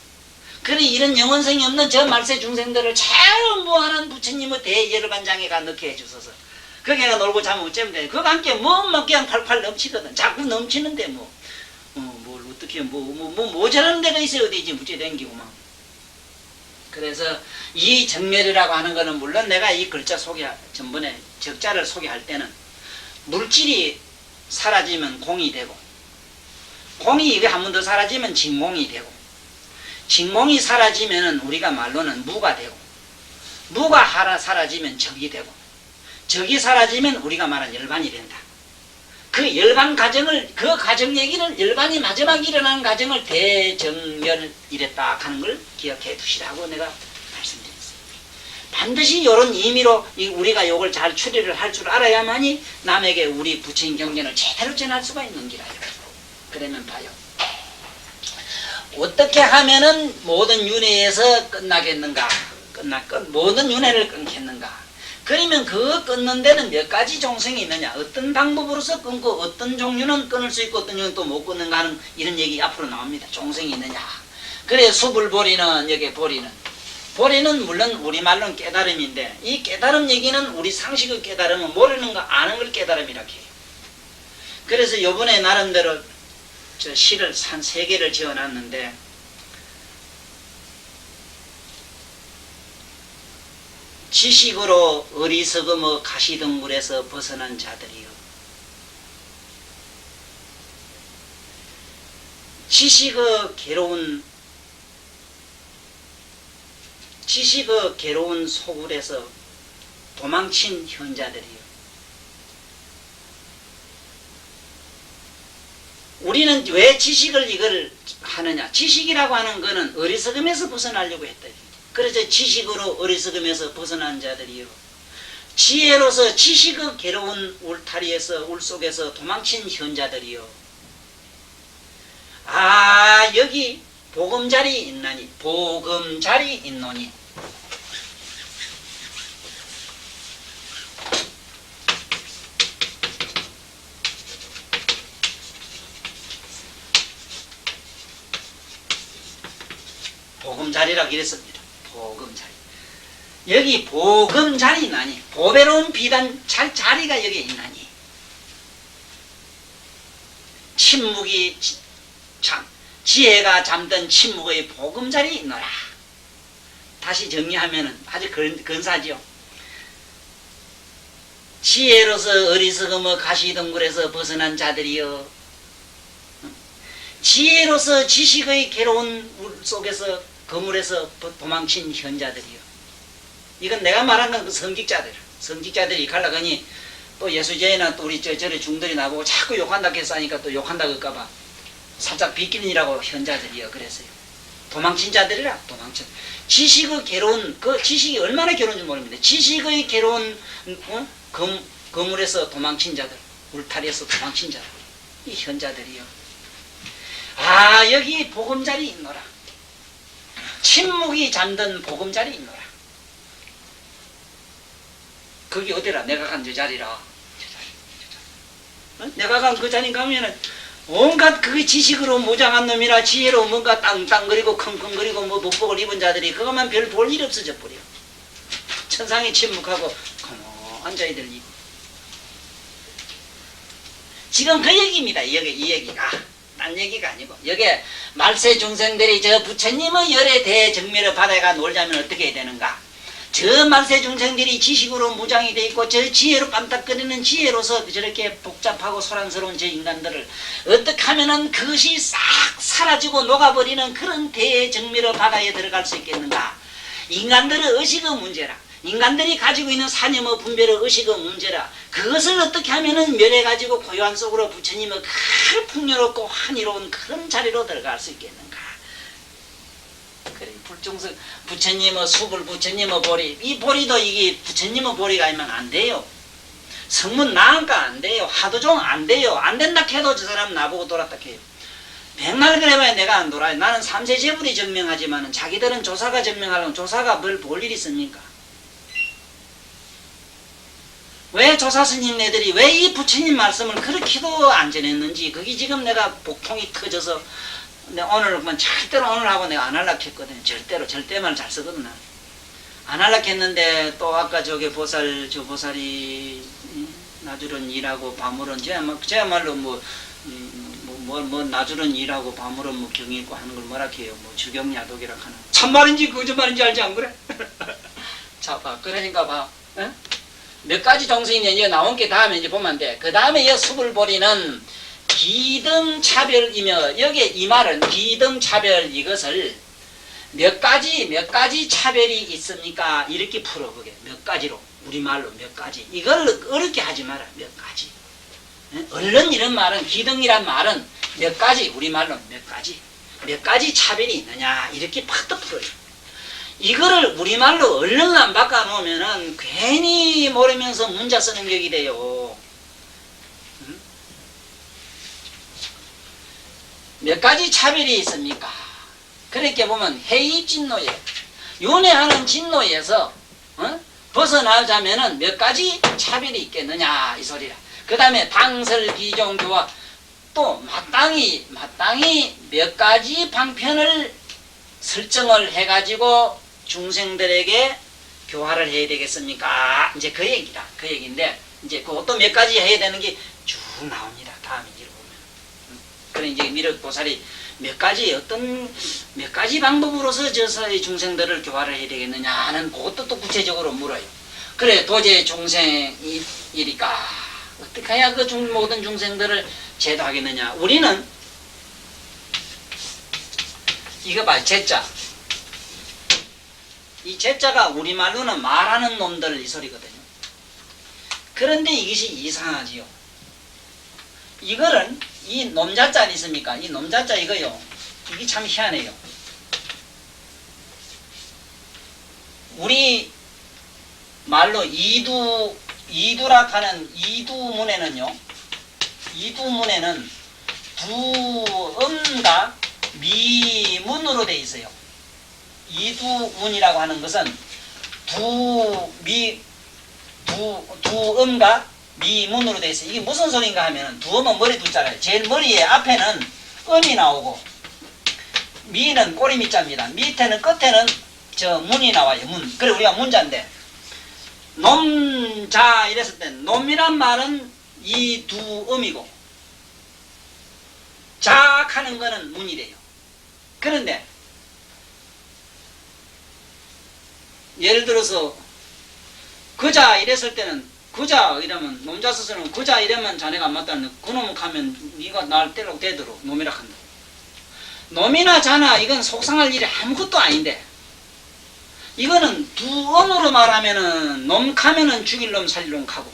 [SPEAKER 1] 그래 이런 영원성이 없는 저 말세 중생들을 전부하는 부처님의 대열반장에가 넣게 해주소서. 거기가 놀고 자면 어쩌면 돼. 그거 함께 뭐만 그냥 팔팔 넘치거든. 자꾸 넘치는데 뭘 어떻게 모자라는 데가 있어야 되지. 무죄 댕기고만. 그래서 이 정멸이라고 하는 거는 물론 내가 이 글자 전번에 적자를 소개할 때는 물질이 사라지면 공이 되고 공이 이게 한 번 더 사라지면 진공이 되고, 진공이 사라지면 우리가 말로는 무가 되고, 무가 하나 사라지면 적이 되고, 적이 사라지면 우리가 말한 열반이 된다. 그 열반 가정을, 그 가정 얘기를, 열반이 마지막 일어나는 가정을 대정멸 이랬다 하는 걸 기억해 두시라고 내가 말씀드렸어요. 반드시 이런 의미로 우리가 요걸 잘 추리를 할 줄 알아야만이 남에게 우리 부처님 경전을 제대로 전할 수가 있는 기라요. 그러면 봐요. 어떻게 하면은 모든 윤회에서 끝나겠는가? 모든 윤회를 끊겠는가? 그러면 그거 끊는 데는 몇 가지 종성이 있느냐? 어떤 방법으로서 끊고 어떤 종류는 끊을 수 있고 어떤 종류는 또 못 끊는가 하는 이런 얘기 앞으로 나옵니다. 종성이 있느냐? 그래 수불보리는 여기 보리는 물론 우리말로는 깨달음인데 이 깨달음 얘기는 우리 상식의 깨달음은 모르는 거 아는 걸 깨달음이라고 해요. 그래서 요번에 나름대로 저 시를 한 3개를 지어놨는데 지식으로 어리석음의 가시덩굴에서 벗어난 자들이요. 지식의 괴로운 소굴에서 도망친 현자들이요. 우리는 왜 지식을 이걸 하느냐? 지식이라고 하는 것은 어리석음에서 벗어나려고 했다. 그래서 지식으로 어리석음에서 벗어난 자들이요. 지혜로서 지식의 괴로운 울타리에서 울속에서 도망친 현자들이요. 아 여기 보금자리 있나니 보금자리 있노니 보금자리라고 이랬습니다. 보금자리. 여기 보금자리 있나니 보배로운 비단 자리가 여기 있나니 침묵이 지혜가 잠든 침묵의 보금자리 있노라. 다시 정리하면 아주 근사죠. 지혜로서 어리석음의 가시덩굴에서 벗어난 자들이여 지혜로서 지식의 괴로운 물 속에서 거물에서 도망친 현자들이요. 이건 내가 말한 건 그 성직자들이 갈라가니 또 예수제나 또 우리 저리 중들이 나보고 자꾸 욕한다고 해서 하니까 또 욕한다고 할까봐 살짝 비끼는이라고 현자들이요. 그랬어요. 도망친 자들이라 도망친. 지식의 괴로운 그 지식이 얼마나 괴로운지 모릅니다. 지식의 괴로운 거물에서 도망친 자들, 울타리에서 도망친 자들, 이 현자들이요. 아 여기 보금자리 있노라. 침묵이 잠든 보금자리 있노라. 거기 어디라? 내가 간 저 자리라. 내가 간 그 자리 가면은 온갖 그 지식으로 무장한 놈이나 지혜로 뭔가 땅땅거리고 킁킁거리고 뭐 복복을 입은 자들이 그것만 별 볼 일 없어져 버려. 천상에 침묵하고 앉아야 될 일. 지금 그 얘기입니다. 이 얘기가. 딴 얘기가 아니고 여기 말세 중생들이 저 부처님의 열의 대정멸의 바다에 놀자면 어떻게 해야 되는가? 저 말세 중생들이 지식으로 무장이 돼 있고 저 지혜로 깜딱거리는 지혜로서 저렇게 복잡하고 소란스러운 저 인간들을 어떻게 하면은 그것이 싹 사라지고 녹아버리는 그런 대정멸의 바다에 들어갈 수 있겠는가? 인간들의 의식의 문제라. 인간들이 가지고 있는 사념의 분별의 의식의 문제라. 그것을 어떻게 하면은 멸해가지고 고요한 속으로 부처님의 그 풍요롭고 환희로운 그런 자리로 들어갈 수 있겠는가? 그래, 불중성, 부처님의 수불, 부처님의 보리, 이 보리도 이게 부처님의 보리가 아니면 안 돼요. 성문 나안가 안 돼요. 하도종 안 돼요. 안 된다 해도 저 사람 나보고 돌았다 해요. 백날 그래봐야 내가 안 돌아요. 나는 삼세제불이 증명하지만은 자기들은 조사가 증명하려면 조사가 뭘 볼 일이 있습니까? 왜 조사스님네들이 왜 이 부처님 말씀을 그렇게도 안 전했는지 그게 지금 내가 복통이 터져서 오늘 절대로 오늘 하고 내가 안 할라 했거든요. 절대만 잘 쓰거든. 안 할라 했는데 또 아까 저기 보살이 나주런 일하고 밤으론 제야말로 뭐 나주런 일하고 밤으론 뭐 경이 있고 하는 걸 뭐라 해요. 뭐 주경야독이라 하는. 참말인지 거짓말인지 알지 안 그래? 자 봐. 그러니까 봐. 에? 몇 가지 정성이 이제 나온 게 다음에 이제 보면 돼. 그 다음에 이 수불보리는 기등차별이며 여기에 이 말은 기등차별 이것을 몇 가지 차별이 있습니까? 이렇게 풀어 그게 몇 가지로 우리말로 몇 가지 이걸 어렵게 하지 마라 몇 가지. 얼른 이런 말은 기등이란 말은 몇 가지 우리말로 몇 가지 차별이 있느냐 이렇게 팍 풀어요. 이거를 우리말로 얼른 안 바꿔놓으면은 괜히 모르면서 문자 쓰는 격이 돼요. 몇 가지 차별이 있습니까? 그렇게 보면 해입진노예, 윤회하는 진노에서 벗어나자면은 몇 가지 차별이 있겠느냐 이 소리라. 그 다음에 방설기종교와 또 마땅히 몇 가지 방편을 설정을 해가지고 중생들에게 교화를 해야 되겠습니까? 이제 그 얘기다. 그 얘기인데 이제 그것도 몇 가지 해야 되는 게 쭉 나옵니다. 다음 얘기를 보면. 그래 이제 미륵보살이 몇 가지 방법으로서 저서의 중생들을 교화를 해야 되겠느냐 하는 그것도 또 구체적으로 물어요. 그래 도저히 중생이니까 어떻게 해야 그 모든 중생들을 제도하겠느냐. 우리는 이거 봐 제자. 이 제자가 우리말로는 말하는 놈들 이 소리거든요. 그런데 이것이 이상하지요. 이거는 이 놈자자 있습니까? 이 놈자자 이거요. 이게 참 희한해요. 우리 말로 이두라 하는 이두문에는요. 이두문에는 두음과 미문으로 되어 있어요. 이두문이라고 하는 것은 두음과 미문으로 되어 있어요. 이게 무슨 소린가 하면 두음은 머리 두자라요. 제일 머리에 앞에는 음이 나오고 미는 꼬리미자입니다. 밑에는 끝에는 저 문이 나와요. 문. 그래 우리가 문자인데 놈자 이랬을 때 놈이란 말은 이 두음이고 자하는 거는 문이래요. 그런데 예를 들어서 그자 이랬을 때는 그자 이러면 놈자 스스로는 그자 이러면 자네가 안 맞다는 그놈 가면 네가 날 때려고 대도록 놈이라 한다. 놈이나 자나 이건 속상할 일이 아무것도 아닌데 이거는 두음으로 말하면은 놈 가면은 죽일 놈 살릴 놈 가고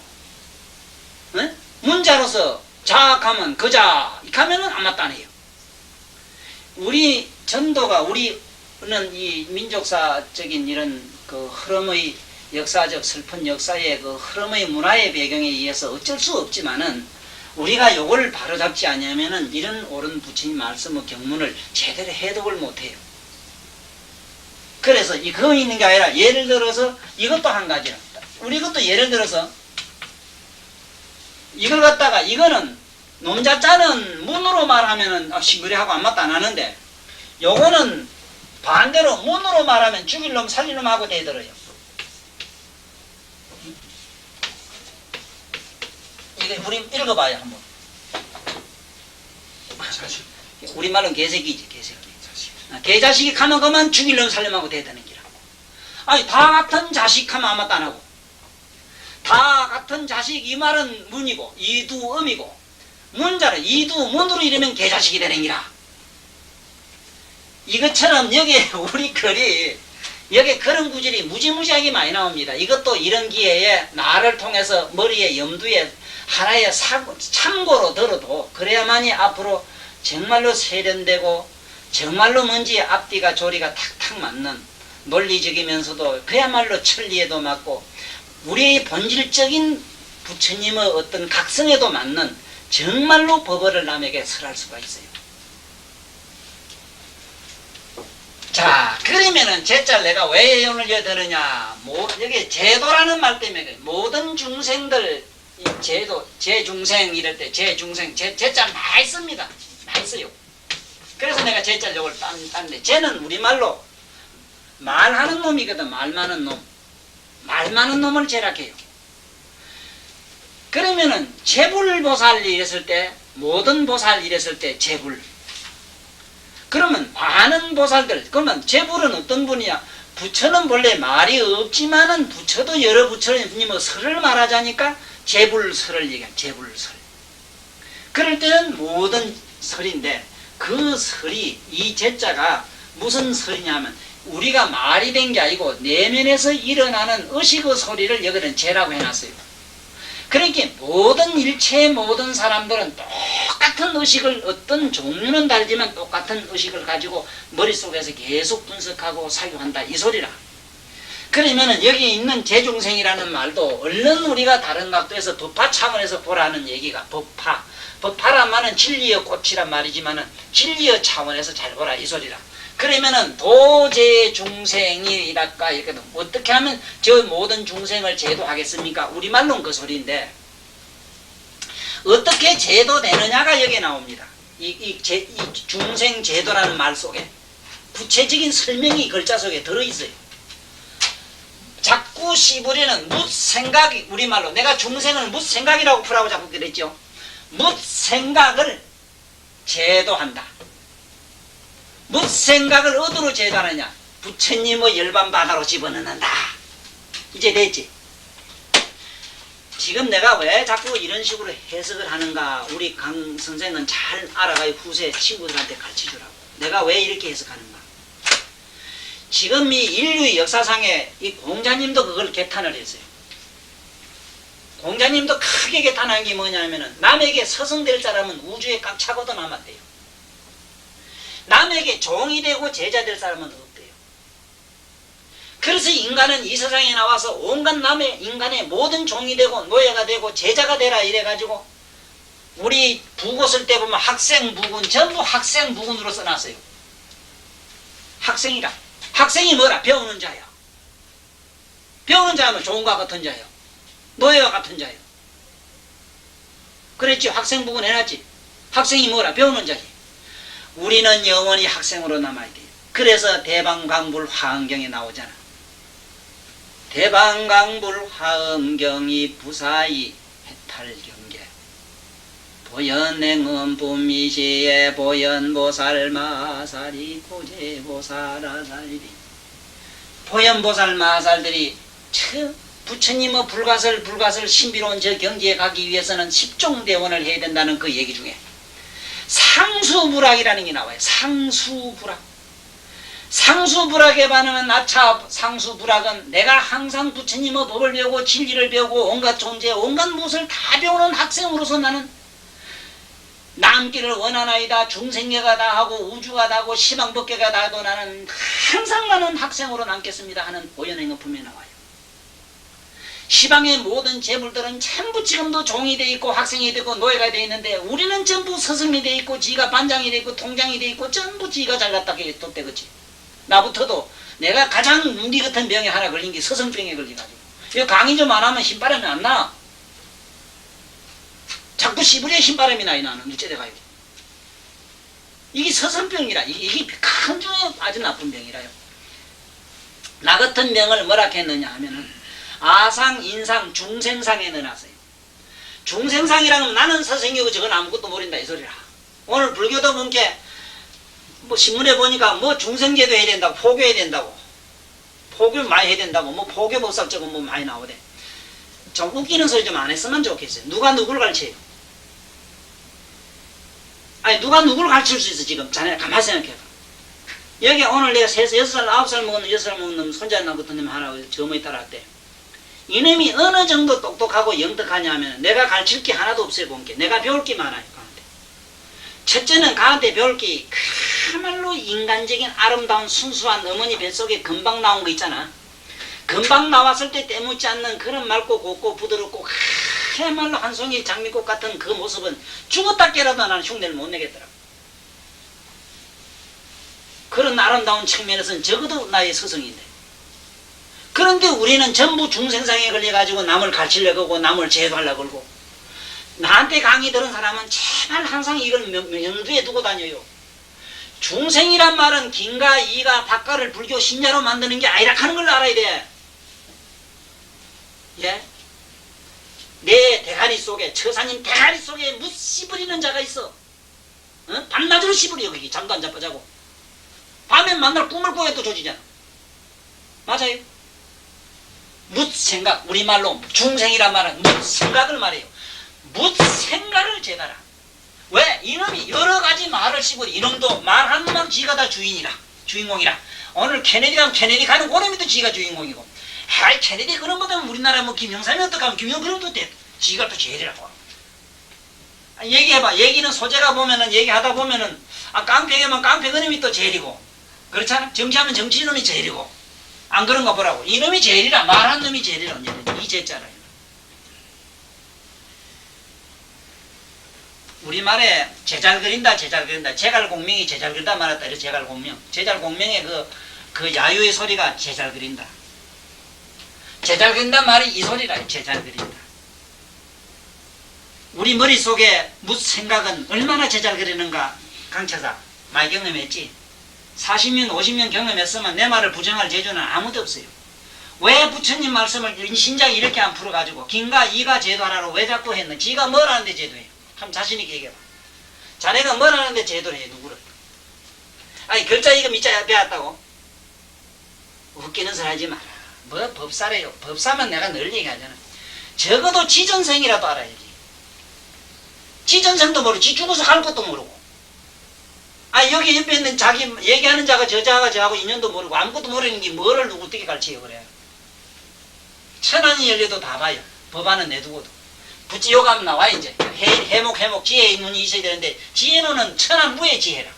[SPEAKER 1] 에? 문자로서 자 가면 그자 가면은 안 맞다네요. 우리 전도가 우리는 이 민족사적인 이런 그 흐름의 역사적 슬픈 역사의 그 흐름의 문화의 배경에 의해서 어쩔 수 없지만은 우리가 요걸 바로잡지 않으면은 이런 옳은 부처님 말씀의 경문을 제대로 해독을 못해요. 그래서 그거 있는 게 아니라 예를 들어서 이것도 한 가지라. 우리 것도 예를 들어서 이걸 갖다가 이거는 놈자자는 문으로 말하면은 싱그레하고 안 맞다 안 하는데 요거는 반대로 문으로 말하면 죽일 놈 살릴 놈 하고 되더라요. 이게 우리 읽어봐요 한번. 우리말로는 개새끼지 개새끼. 개자식이 가면 그만 죽일 놈 살릴 놈 하고 되다는 기라. 아니 다 같은 자식 하면 아무것도 안 하고 다 같은 자식 이 말은 문이고 이두음이고 문자는 이두문으로 이르면 개자식이 되는 기라. 이것처럼 여기에 우리 글이 여기에 그런 구절이 무지무지하게 많이 나옵니다. 이것도 이런 기회에 나를 통해서 머리에 염두에 하나의 참고로 들어도 그래야만이 앞으로 정말로 세련되고 정말로 뭔지 앞뒤가 조리가 탁탁 맞는 논리적이면서도 그야말로 천리에도 맞고 우리의 본질적인 부처님의 어떤 각성에도 맞는 정말로 법어를 남에게 설할 수가 있어요. 자, 그러면은 제자를 내가 왜 오늘 여드느냐? 여기 제도라는 말 때문에 모든 중생들 제도, 제중생 이럴 때 제중생 제자 많이 씁니다. 많이 써요. 그래서 내가 제자를 요걸 땄는데 쟤는 우리말로 말하는 놈이거든. 말 많은 놈. 말 많은 놈을 제락해요. 그러면은 제불보살 이랬을 때 모든 보살 이랬을 때 제불. 그러면 많은 보살들 그러면 제불은 어떤 분이야? 부처는 본래 말이 없지만은 부처도 여러 부처님의 설을 말하자니까 제불설을 얘기해. 제불설. 그럴 때는 모든 설인데 그 설이 이 제자가 무슨 설이냐면 우리가 말이 된 게 아니고 내면에서 일어나는 의식의 소리를 여기는 제라고 해놨어요. 그러니까 모든 일체의 모든 사람들은 똑같은 의식을 어떤 종류는 다르지만 똑같은 의식을 가지고 머릿속에서 계속 분석하고 사유한다 이 소리라. 그러면은 여기 있는 재중생이라는 말도 얼른 우리가 다른 각도에서 법화 차원에서 보라는 얘기가 법화. 법화란 말은 진리의 꽃이란 말이지만은 진리의 차원에서 잘 보라 이 소리라. 그러면은 도제 중생이랄까 이렇게 어떻게 하면 저 모든 중생을 제도하겠습니까? 우리말로는 그 소리인데 어떻게 제도되느냐가 여기에 나옵니다. 이 중생 제도라는 말 속에 구체적인 설명이 글자 속에 들어있어요. 자꾸 시부리는 묻생각이 우리말로 내가 중생을 묻생각이라고 풀라고 자꾸 그랬죠. 묻생각을 제도한다. 묻생각을 어디로 제도하느냐? 부처님의 열반 바다로 집어넣는다. 이제 됐지? 지금 내가 왜 자꾸 이런 식으로 해석을 하는가 우리 강 선생은 잘 알아가요. 후세 친구들한테 가르쳐주라고. 내가 왜 이렇게 해석하는가. 지금 이 인류의 역사상에 이 공자님도 그걸 개탄을 했어요. 공자님도 크게 개탄한 게 뭐냐면은 남에게 서성될 사람은 우주에 꽉 차고도 남았대요. 남에게 종이 되고 제자 될 사람은 없대요. 그래서 인간은 이 세상에 나와서 온갖 남의 인간의 모든 종이 되고 노예가 되고 제자가 되라 이래가지고 우리 부고 쓸 때 보면 학생 부군 전부 학생 부군으로 써놨어요. 학생이라. 학생이 뭐라? 배우는 자야. 배우는 자는 종과 같은 자야. 노예와 같은 자야. 그랬지. 학생 부군 해놨지. 학생이 뭐라? 배우는 자지. 우리는 영원히 학생으로 남아야 돼요. 그래서 대방강불 화엄경에 나오잖아. 대방강불 화엄경이 부사이 해탈경계 보현행은 분미시에 보현보살 마살이 고제보살아살이 보현보살 마살들이 부처님의 불가설 신비로운 저 경지에 가기 위해서는 십종대원을 해야 된다는 그 얘기 중에 상수불학이라는 게 나와요. 상수불학. 상수불학에 반하면 나차 상수불학은 내가 항상 부처님의 법을 배우고 진리를 배우고 온갖 존재 온갖 무엇을 다 배우는 학생으로서 나는 남기를 원하나이다. 중생계가 다 하고 우주가 다 하고 시방법계가 다 하도 나는 항상 나는 학생으로 남겠습니다 하는 보현행의 품에 나와요. 시방의 모든 재물들은 전부 지금도 종이 돼 있고 학생이 되고 노예가 돼 있는데 우리는 전부 스승이 돼 있고 지가 반장이 돼 있고 통장이 돼 있고 전부 지가 잘났다게 떴대그치. 나부터도 내가 가장 문디 같은 병에 하나 걸린 게 스승병에 걸려가지고 이거 강의 좀 안 하면 신바람이 안 나. 자꾸 시부리에 신바람이 나이 나는 일제대가요. 이게 스승병이라. 이게 큰 중에 아주 나쁜 병이라요. 나 같은 병을 뭐라 했느냐 하면은 아상, 인상, 중생상에 넣어놨어요. 중생상이라면 나는 스승이고 저건 아무것도 모른다 이 소리라. 오늘 불교도 본게 뭐 신문에 보니까 뭐 중생제도 해야 된다고 포교해야 된다고 포교 많이 해야 된다고 뭐 포교 법사 저거 뭐 많이 나오대. 좀 웃기는 소리 좀 안 했으면 좋겠어요. 누가 누구를 가르쳐요? 아니 누가 누구를 가르칠 수 있어 지금? 자네 가만히 생각해봐. 여기 오늘 내가 6살 9살 먹는 6살 먹는 손자나 같은 놈 하나 점에 따라왔대. 이놈이 어느 정도 똑똑하고 영특하냐 하면 내가 가르칠 게 하나도 없어요. 본게 내가 배울 게 많아요. 가한테. 첫째는 가한테 배울 게 그야말로 인간적인 아름다운 순수한 어머니 뱃속에 금방 나온 거 있잖아. 금방 나왔을 때 때묻지 않는 그런 맑고 곱고 부드럽고 그야말로 한 송이 장미꽃 같은 그 모습은 죽었다 깨라도 나는 흉내를 못 내겠더라고. 그런 아름다운 측면에서는 적어도 나의 스승인데 그런데 우리는 전부 중생상에 걸려가지고 남을 가르치려고 하고 남을 제도하려고 그러고 나한테 강의 들은 사람은 제발 항상 이걸 명두에 두고 다녀요. 중생이란 말은 긴가 이가 박가를 불교 신자로 만드는 게 아니라 하는 걸 알아야 돼. 예? 내 대가리 속에 처사님 대가리 속에 무 씨부리는 자가 있어. 어? 밤낮으로 씨부려 거기 잠도 안 자빠자고. 밤엔 만날 꿈을 꾸어도 조지잖아. 맞아요. 묻생각 우리말로 중생이란 말은 묻생각을 말해요. 묻생각을 제다라. 왜? 이놈이 여러 가지 말을 씹고 이놈도 말하는 놈만 지가 다 주인공이라. 오늘 케네디 가면 케네디 가는 고놈이도 지가 주인공이고. 아이 케네디 그런 거면 우리나라 뭐 김영삼이 어떡하면 김영 그럼도 돼. 지가 또 제일이라고. 얘기해봐. 얘기는 소재가 보면은 얘기하다 보면은 깡패면 깡패 그놈이 또 제일이고. 그렇잖아. 정치하면 정치 놈이 제일이고. 안 그런 거 보라고. 이놈이 제일이라. 말한 놈이 제일이라. 이 제자라. 우리말에 제잘 그린다 제갈공명이 제잘 그린다 말았다. 이래 제갈공명. 제잘공명의 그 야유의 소리가 제잘 그린다. 제잘 그린다 말이 이 소리라. 제잘 그린다. 우리 머릿속에 무슨 생각은 얼마나 제잘 그리는가. 강차사 많이 경험했지. 40년 50년 경험했으면 내 말을 부정할 재주는 아무도 없어요. 왜 부처님 말씀을 신장이 이렇게 안 풀어가지고 긴가 이가 제도하라고 왜 자꾸 했는. 지가 뭘 하는데 제도해. 참 자신있게 얘기해봐. 자네가 뭘 하는데 제도를 해. 누구를. 아니 글자 이거 밑자 배웠다고 웃기는 소리 하지 마라. 뭐 법사래요. 법사면 내가 늘 얘기하잖아. 적어도 지전생이라도 알아야지. 지전생도 모르고 지 죽어서 갈 것도 모르고. 아 여기 옆에 있는 자기 얘기하는 자가 저하고 인연도 모르고 아무것도 모르는 게 뭐를 누구 어떻게 가르쳐요. 그래. 천안이 열려도 다 봐요. 법안은 내두고도. 부지 요감 나와 이제. 해목 지혜의 눈이 있어야 되는데 지혜는 천안무의 지혜라.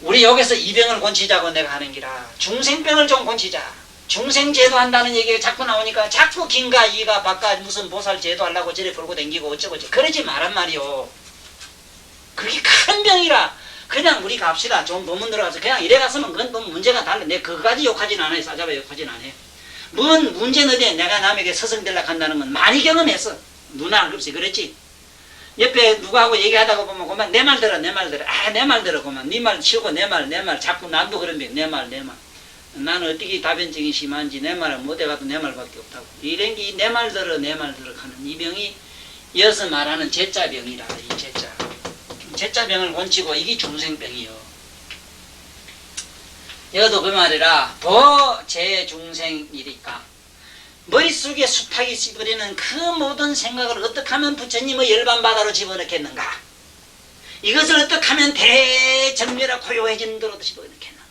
[SPEAKER 1] 우리 여기서 이병을 고치자고 내가 하는 기라. 중생병을 좀 고치자. 중생제도 한다는 얘기가 자꾸 나오니까 자꾸 긴가 이가 바깥 무슨 보살 제도하려고 저래 걸고 댕기고 어쩌고 그러지 말란 말이요. 그게 큰 병이라. 그냥 우리 갑시다. 좀 법문 들어가서 그냥 이래 갔으면 그건 너무 문제가 달라. 내가 그거까지 욕하진 않아요. 싸잡아 욕하진 않아요. 뭔 문제는 어디에 내가 남에게 서성되려고 한다는 건 많이 경험했어. 누나 없이 그랬지. 옆에 누구하고 얘기하다가 보면 그만 내 말 들어. 내 말 들어 그만. 네 말 치우고 내 말 자꾸 난도 그런 게 내 말. 나는 어떻게 다변증이 심한지 내 말을 못해가도 내 말밖에 없다고. 이런 게 내 말 들어 하는 이 병이 이어서 말하는 제자병이라. 이 제자병을 고치고 이게 중생병이요. 여도 그 말이라 보제중생이니까 머릿속에 수탉이 씹어리는 그 모든 생각을 어떻게 하면 부처님의 열반바다로 집어넣겠는가. 이것을 어떻게 하면 대정멸하 고요해지는 대로 집어넣겠는가.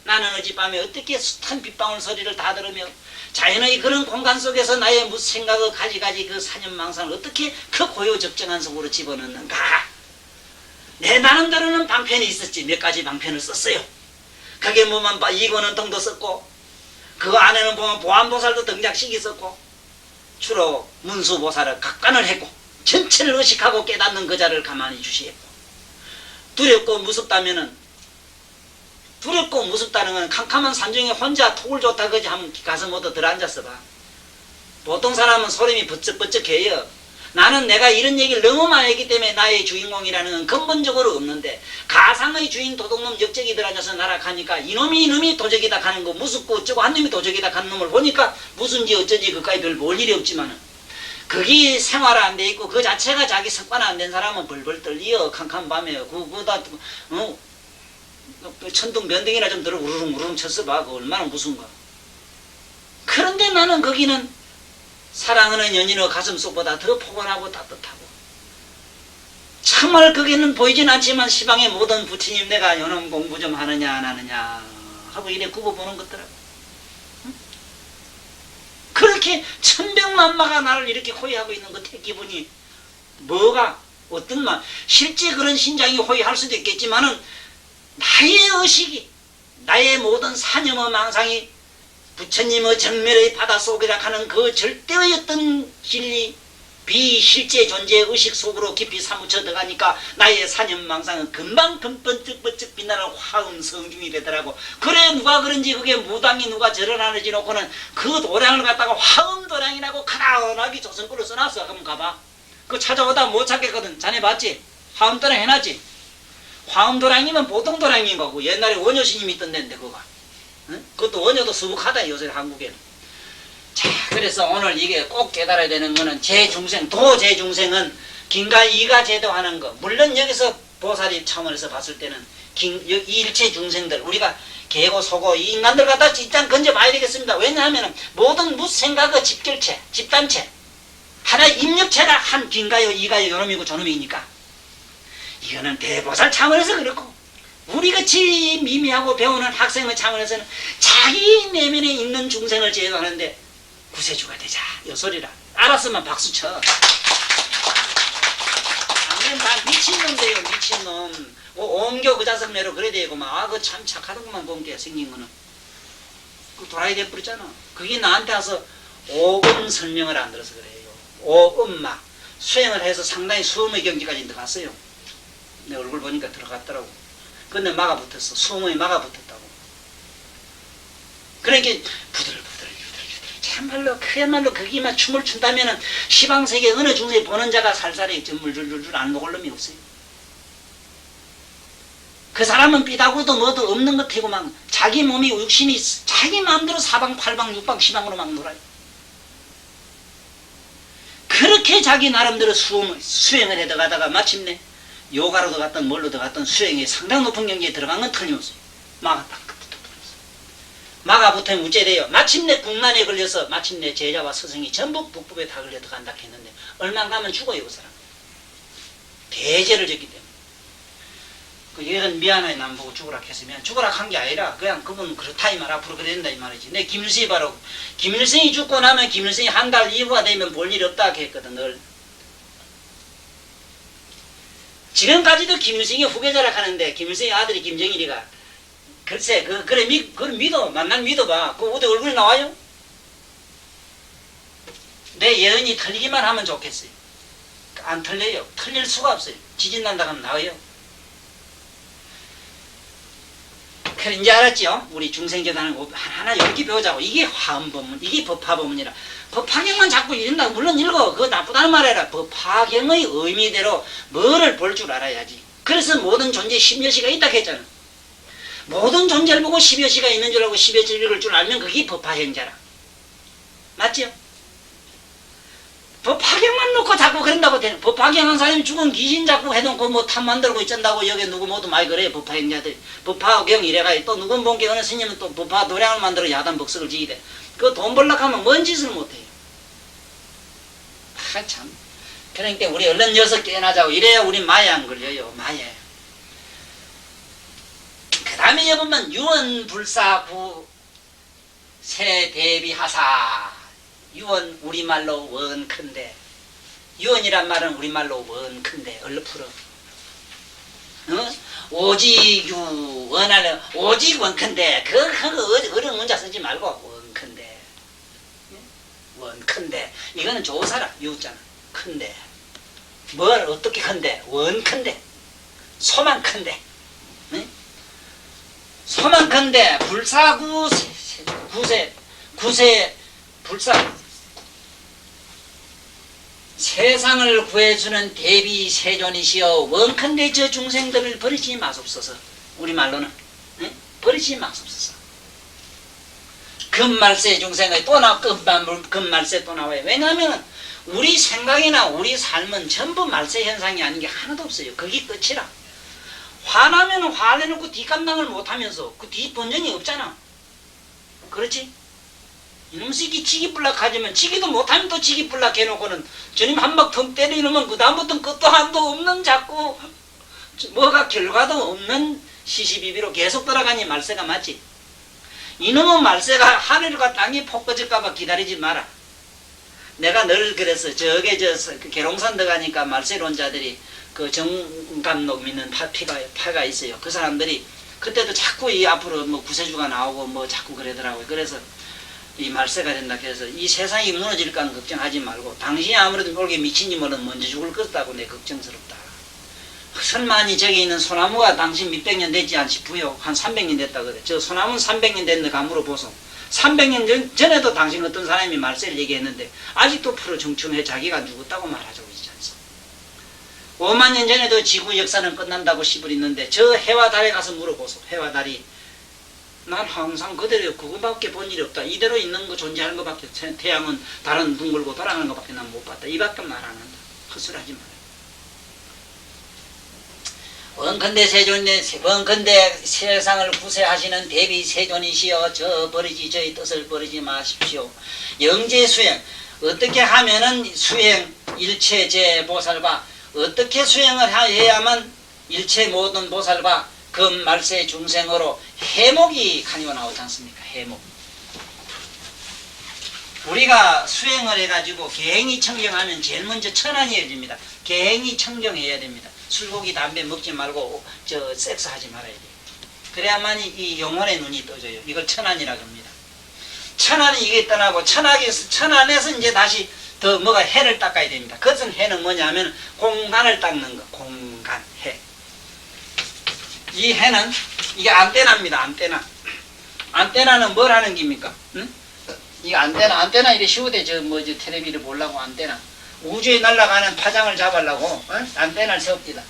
[SPEAKER 1] 나는 어젯밤에 어떻게 숱한 빗방울 소리를 다 들으며 자연의 그런 공간 속에서 나의 무슨 생각을 가지가지 그 사념망상을 어떻게 그 고요적정한 속으로 집어넣는가. 내 나름대로는 방편이 있었지. 몇 가지 방편을 썼어요. 그게 뭐만 이권원통도 썼고 그 안에는 보면 보안보살도 등장식이 썼고 주로 문수보살을 각관을 했고 전체를 의식하고 깨닫는 그 자를 가만히 주시했고 두렵고 무섭다는 건 캄캄한 산중에 혼자 톡을 좋다 그지 하면 가서 모두 들어앉았어 봐. 보통 사람은 소름이 버쩍버쩍해요. 나는 내가 이런 얘기를 너무 많이 했기 때문에 나의 주인공이라는 건 근본적으로 없는데 가상의 주인 도둑놈 역적이 들어앉아서 날아가니까 이놈이 도적이다 하는 거 무섭고 어쩌고 한 놈이 도적이다 하는 놈을 보니까 무슨지 어쩐지 그까지 별 볼 일이 없지만은 그게 생활화 안 돼 있고 그 자체가 자기 습관 안 된 사람은 벌벌 떨리어. 캄캄 밤에 그거다 천둥 면등이나 좀 들어 우르릉 쳤어 봐. 그 얼마나 무서운가. 그런데 나는 거기는 사랑하는 연인의 가슴 속보다 더 포근하고 따뜻하고 정말 거기는 보이진 않지만 시방의 모든 부처님 내가 요놈 공부 좀 하느냐 안 하느냐 하고 이래 굽어보는 것더라고. 응? 그렇게 천병만마가 나를 이렇게 호위하고 있는 것 같아. 기분이 뭐가 어떤 말 실제 그런 신장이 호위할 수도 있겠지만은 나의 의식이 나의 모든 사념의 망상이 부처님의 정멸의 바닷속이라 하는 그 절대의 어떤 진리 비실제 존재의 의식 속으로 깊이 사무쳐 들어가니까 나의 사념망상은 금방 번쩍번쩍 빛나는 화음 성중이 되더라고. 그래 누가 그런지 그게 무당이 누가 절을 하는지 놓고는 그 도량을 갖다가 화음 도량이라고 가난하게 조선글로 써놨어. 그럼 가봐. 그거 찾아오다 못 찾겠거든. 자네 봤지? 화음 도량 해놨지? 화음 도량이면 보통 도량인 거고 옛날에 원효스님이 있던 데인데 그거가. 응? 그것도 원효도 수북하다 요새 한국에는. 자 그래서 오늘 이게 꼭 깨달아야 되는 거는 제중생 도제중생은 긴가 이가 제도하는 거. 물론 여기서 보살이 차원에서 봤을 때는 일체 중생들 우리가 개고 소고 이 인간들 갖다 일단 건져봐야 되겠습니다. 왜냐하면 모든 무생각의 집결체 집단체 하나 입력체라 한 빈가요 이가요 요놈이고 저놈이니까 이거는 대보살 차원에서 그렇고 우리같이 미미하고 배우는 학생의 차원에서는 자기 내면에 있는 중생을 제도하는데 구세주가 되자 요 소리라. 알았으면 박수쳐. 안그러면 다 미친놈돼요. 미친놈. 옹교 그 자석 내로 그래야 되고만 그 참 착하던구만 본게 생긴 거는 그 도라이 돼버렸잖아. 그게 나한테 와서 오음 설명을 안 들어서 그래요. 오음마 수행을 해서 상당히 수음의 경지까지 들어갔어요. 내 얼굴 보니까 들어갔더라고. 근데 막아 붙었어. 수음이 막아 붙었다고. 그러니까 부들부들 참말로 그야말로 거기만 춤을 춘다면은 시방세계 어느 중세 보는 자가 살살이 물줄줄줄 안 녹을 놈이 없어요. 그 사람은 삐다구도 뭐도 없는 것 같고 막 자기 몸이 육신이 자기 마음대로 사방 팔방 육방 시방으로 막 놀아요. 그렇게 자기 나름대로 수행을 해 들어가다가 마침내 요가로 들어갔던 뭘로 들어갔던 수행이 상당히 높은 경지에 들어간 건 틀림없어요. 막아 딱 붙어버렸어요. 막아 붙으면 우째돼요. 마침내 국난에 걸려서 마침내 제자와 스승이 전부 북법에 다 걸려 들어간다 했는데 얼마 가면 죽어요. 그 사람. 대죄를 졌기 때문에. 얘는 미안해 남 보고 죽으라 했으면 죽으라 한 게 아니라 그냥 그분 그렇다 이 말 앞으로 그래야 된다 이 말이지. 내 김일성이 바로 김일성이 죽고 나면 김일성이 한 달 이후가 되면 볼 일 없다 했거든 늘. 지금까지도 김일성이 후계자라 하는데 김일성의 아들이 김정일이가 글쎄 그래 그걸 믿어. 만난 믿어봐. 그 어디 얼굴이 나와요? 내 예언이 틀리기만 하면 좋겠어요. 안 틀려요. 틀릴 수가 없어요. 지진 난다 하면 나와요. 그래 이제 알았죠? 우리 중생재단은 하나 이렇게 배우자고. 이게 화엄법문, 이게 법화법문이라. 법화경만 자꾸 읽는다. 물론 읽어. 그거 나쁘다는 말 아니라 법화경의 의미대로 뭐를 볼 줄 알아야지. 그래서 모든 존재에 10여시가 있다 했잖아. 모든 존재를 보고 10여시가 있는 줄 알고 10여시를 읽을 줄 알면 그게 법화경자라. 맞죠? 법화경만 놓고 자꾸 그런다고 되는. 법화경한 사람이 죽은 귀신 자꾸 해놓고 뭐 탑 만들고 있잖다고 여기 누구 모두 많이 그래. 법화경자들. 법화경 이래가 또 누군 본게 어느 스님은 또 법화 도량을 만들어 야단 복석을 지기대. 그거 돈 벌려고 하면 뭔 짓을 못해요. 참. 그러니까 우리 얼른 여섯 깨어나자고. 이래야 우리 마에 안 걸려요. 마에. 그 다음에 여보면 유언불사구 세대비하사. 유언 우리말로 원컨대. 유언이란 말은 우리말로 원컨대. 얼른 풀어. 오직 유언하려 오직 원컨대. 그거 어려운 문자 쓰지 말고 원컨대. 원컨대. 이거는 조사라. 유자는 큰대. 뭘 어떻게 큰대? 원컨대. 소만 큰대. 소만 큰대. 불사구 구세 불사 세상을 구해주는 대비 세존이시여 원컨대 저 중생들을 버리지 마옵소서. 우리말로는 버리지 마옵소서. 금말세 중생의 또 금말세 또 나와요. 왜냐하면 우리 생각이나 우리 삶은 전부 말세 현상이 아닌 게 하나도 없어요. 그게 끝이라. 화나면 화내놓고 뒷감당을 못하면서 그 뒷번전이 없잖아. 그렇지? 이놈 새끼 치기불락 하지만 치기도 못하면 또 치기불락 해놓고는 저님 한 방 턱 때리면 그 다음부터는 끝도 한도 없는 자꾸 뭐가 결과도 없는 시시비비로 계속 돌아가니 말세가 맞지. 이놈의 말세가 하늘과 땅이 폭거질까봐 기다리지 마라. 내가 늘 그래서 저게 그 계룡산 들어가니까 말세론자들이 그 정감록 믿는 파가 있어요. 그 사람들이 그때도 자꾸 이 앞으로 뭐 구세주가 나오고 뭐 자꾸 그러더라고요. 그래서 이 말세가 된다 해서 이 세상이 무너질까는 걱정하지 말고 당신이 아무래도 모르게 미친지 모르는 먼저 죽을 것다고 내 걱정스럽다. 설마니 저기 있는 소나무가 당신 몇백 년 됐지 않지 부요 한 300년 됐다 그래. 저 소나무는 300년 됐는데 감으로 보소. 300년 전에도 당신 어떤 사람이 말세를 얘기했는데 아직도 풀어 정충해 자기가 죽었다고 말하자고 있지 않습니까? 5만 년 전에도 지구 역사는 끝난다고 시부리는데 저 해와 달에 가서 물어보소. 해와 달이 난 항상 그대로 그거밖에 본 일이 없다. 이대로 있는 거 존재하는 것밖에 태양은 다른 둥글고 돌아가는 것밖에 난 못 봤다. 이밖에 말 안 한다. 헛소리하지 마라. 원컨대 세상을 구세하시는 대비 세존이시여 저 버리지 저희 뜻을 버리지 마십시오. 영재수행 어떻게 하면은 수행 일체제 보살과 어떻게 수행을 해야만 일체 모든 보살과 금말세 중생으로 해목이 가지고 나오지 않습니까? 해목. 우리가 수행을 해가지고 계행이 청정하면 제일 먼저 천안이어집니다. 계행이 청정해야 됩니다. 술고기 담배 먹지 말고 섹스하지 말아야 돼요. 그래야만 이 영혼의 눈이 떠져요. 이걸 천안이라고 합니다. 천안이 이게 떠나고 천안에서 이제 다시 더 뭐가 해를 닦아야 됩니다. 그것은 해는 뭐냐면 공간을 닦는 거. 공간, 해. 이 해는 이게 안테나입니다. 안테나. 안테나는 뭘 하는 겁니까? 응? 이 안테나 이래 쉬우대. 저 텔레비를 보려고 안테나. 우주에 날아가는 파장을 잡으려고 안테나를 세웁니다.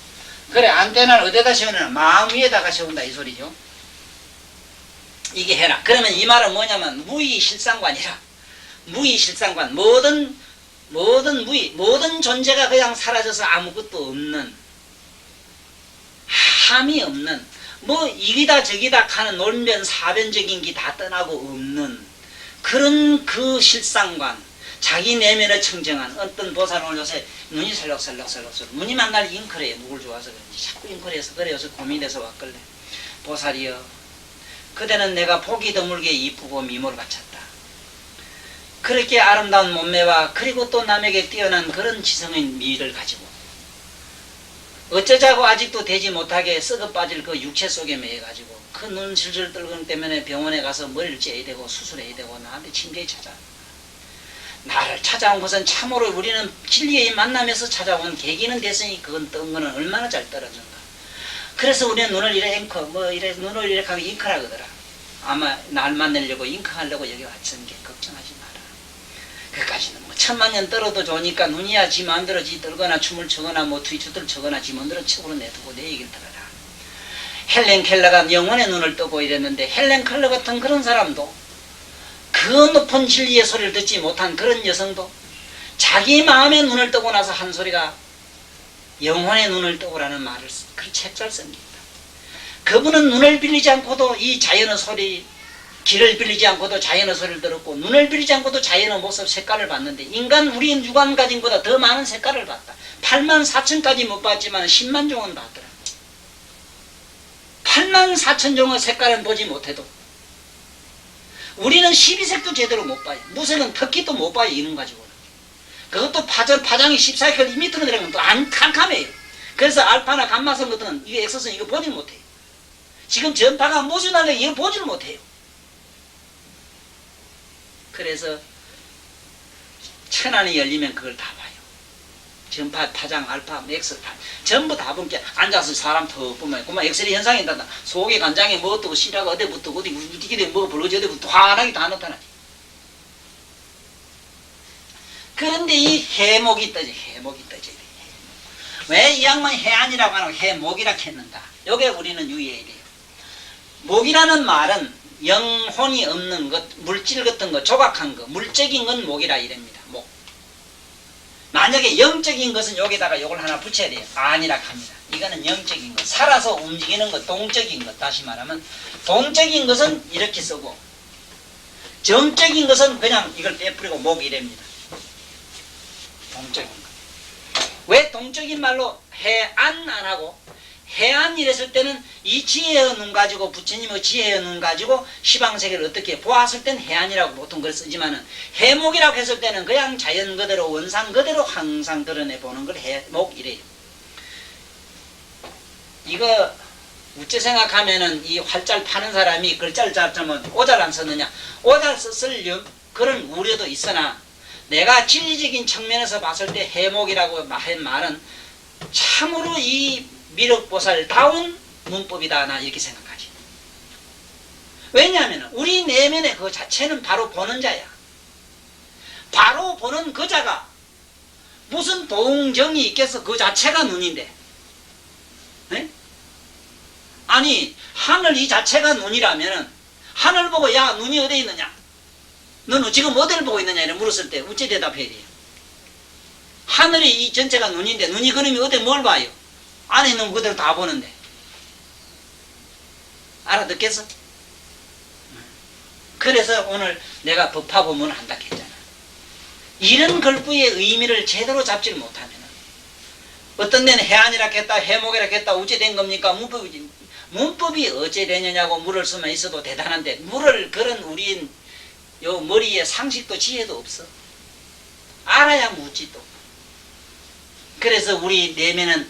[SPEAKER 1] 그래, 안테나를 어디다 세우느냐? 마음 위에다가 세운다 이 소리죠. 이게 해라. 그러면 이 말은 뭐냐면 무의실상관이라. 무의실상관. 모든 존재가 그냥 사라져서 아무것도 없는, 함이 없는, 이기다 저기다 하는 논변 사변적인 게 다 떠나고 없는 그런 그 실상관, 자기 내면을 청정한 어떤 보살은 요새 눈이 설렁설렁 눈이 만날 잉크래요. 누굴 좋아서 그런지 자꾸 잉크래서 그래서 고민돼서 왔걸래. 보살이여, 그대는 내가 보기 드물게 이쁘고 미모를 바쳤다. 그렇게 아름다운 몸매와 그리고 또 남에게 뛰어난 그런 지성의 미를 가지고 어쩌자고 아직도 되지 못하게 썩어 빠질 그 육체 속에 매여가지고 그 눈 질질 떨건 때문에 병원에 가서 머리를 째야 되고 수술해야 되고 나한테 침대에 찾아. 나를 찾아온 것은 참으로 우리는 진리의 만남에서 찾아온 계기는 됐으니 그건 뜬 거는 얼마나 잘 떨어진가. 그래서 우리는 눈을 이래 앵커 눈을 이렇게 하면 잉크라거더라. 아마 날 만나려고 잉크하려고 여기 왔으니 걱정하지 마라. 그까지는 천만 년 떨어도 좋으니까 눈이야 지 마음대로 지 떨거나 춤을 추거나 트위추들 추거나 지 마음대로 척으로 내두고 내 얘기를 들어라. 헬렌 켈러가 영혼의 눈을 뜨고 이랬는데 헬렌 켈러 같은 그런 사람도 그 높은 진리의 소리를 듣지 못한 그런 여성도 자기 마음의 눈을 뜨고 나서 한 소리가 영혼의 눈을 뜨고라는 말을 그 책잘 씁니다. 그분은 눈을 빌리지 않고도 이 자연의 소리, 귀를 빌리지 않고도 자연의 소리를 들었고 눈을 빌리지 않고도 자연의 모습 색깔을 봤는데 인간 우리 육안 가진 것보다 더 많은 색깔을 봤다. 8만 4천까지 못 봤지만 10만 종은 봤더라. 8만 4천 종의 색깔은 보지 못해도 우리는 12색도 제대로 못 봐요. 무색은 특히도 못 봐요. 이놈 가지고는. 그것도 파장이 14K 밑으로 내려가면 또 안 캄캄해요. 그래서 알파나 감마선 같은 이게 엑소선 이거 보질 못해요. 지금 전파가 무슨 날래 이걸 보질 못해요. 그래서 천안이 열리면 그걸 다 봐요. 전파, 파장, 알파, 엑스 다 전부 다 본게 앉아서 사람 더 보면 그만 엑셀이 현상이 난다. 속에 간장에 뭐 어떻고 시라가 어디 붙고 어디 이게 뭐가 벌어지 어디 붙고 환하게 다 나타나지. 그런데 이 해목이 떠져. 해목이 떠져. 왜 이 양반이 해안이라고 하는 해목이라 했는가? 요게 우리는 유의해야 돼요. 목이라는 말은 영혼이 없는 것, 물질 같은 거, 조각한 거, 물적인 건 목이라 이랍니다. 목. 만약에 영적인 것은 여기다가 요걸 하나 붙여야 돼요. 안이라 합니다. 이거는 영적인 것, 살아서 움직이는 것, 동적인 것. 다시 말하면 동적인 것은 이렇게 쓰고 정적인 것은 그냥 이걸 빼뿌리고 목 이랍니다. 동적인 것. 왜 동적인 말로 해안 안 하고 해안 이랬을 때는 이 지혜의 눈 가지고 부처님의 지혜의 눈 가지고 시방세계를 어떻게 보았을 땐 해안이라고 보통 그걸 쓰지만은 해목이라고 했을 때는 그냥 자연 그대로 원상 그대로 항상 드러내 보는 걸 해목 이래요. 이거 우째 생각하면은 이 활자를 파는 사람이 글자를 잘 쓰면 오잘 안 썼느냐? 오잘 썼을 그런 우려도 있으나 내가 진리적인 측면에서 봤을 때 해목이라고 한 말은 참으로 이 미륵보살다운 문법이다 나 이렇게 생각하지. 왜냐하면 우리 내면의 그 자체는 바로 보는 자야. 바로 보는 그 자가 무슨 동정이 있겠어. 그 자체가 눈인데. 네? 아니 하늘 이 자체가 눈이라면 하늘 보고 야 눈이 어디 있느냐? 너는 지금 어디를 보고 있느냐 이렇게 물었을 때 어찌 대답해야 돼요? 하늘이 이 전체가 눈인데 눈이 그러면 어디 뭘 봐요? 안에 있는 그대로 다 보는데. 알아듣겠어? 그래서 오늘 내가 법화법문을 한다 했잖아. 이런 글부의 의미를 제대로 잡지를 못하면 어떤 데는 해안이라 했다, 해목이라 했다, 어째 된 겁니까? 문법이 어째 되느냐고 물을 수만 있어도 대단한데 물을 그런 우리 요 머리에 상식도 지혜도 없어. 알아야 묻지 또. 그래서 우리 내면은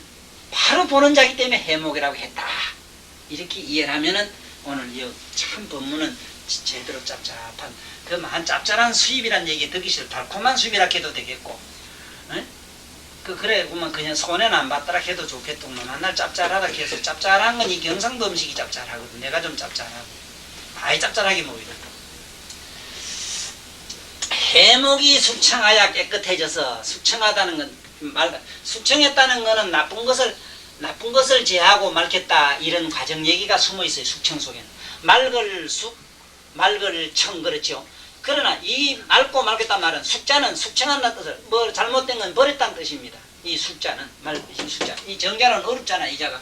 [SPEAKER 1] 바로 보는 자기 때문에 해목이라고 했다. 이렇게 이해를 하면은 오늘 이 참 법문은 제대로 짭짭한 그만 짭짤한 수입이란 얘기 듣기 싫어. 달콤한 수입이라 해도 되겠고, 에? 그래 보면 그냥 손해는 안 받더라 해도 좋겠더만 맨날 짭짤하다 해서 짭짤한 건 이 경상도 음식이 짭짤하거든. 내가 좀 짭짤하고 아예 짭짤하게 뭐 이렇다. 해목이 숙청하여 깨끗해져서 숙청하다는 건 숙청했다는 거는 나쁜 것을 제하고 맑겠다 이런 과정 얘기가 숨어 있어요. 숙청 속에는 맑을 숙 맑을 청 그렇죠. 그러나 이 맑고 맑겠다는 말은 숙자는 숙청한다는 뜻을 뭐 잘못된 건 버렸다는 뜻입니다. 이 숙자는 이 숙자 이 정자는 어렵잖아. 이 자가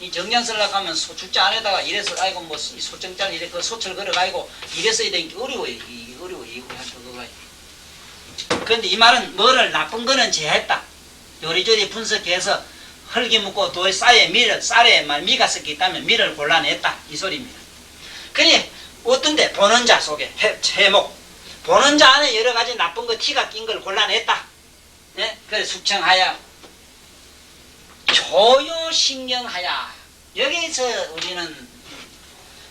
[SPEAKER 1] 이 정장 쓰려고 하면 숙자 안에다가 이래서 아이고 뭐 소정장 이래 그 소철 걸어가지고 이래서 이게 어려워요. 이게 어려워 이거 할 그거가. 그런데 이 말은 뭐를 나쁜 거는 제했다. 요리조리 분석해서 흙이 묻고 도에 쌀에 미가 섞여 있다면 밀을 골라냈다 이 소리입니다. 그게 어떤데 보는 자 속에 해목 보는 자 안에 여러 가지 나쁜 거 티가 낀 걸 골라냈다. 네? 그래 숙청하여 조요신경하여 여기서 우리는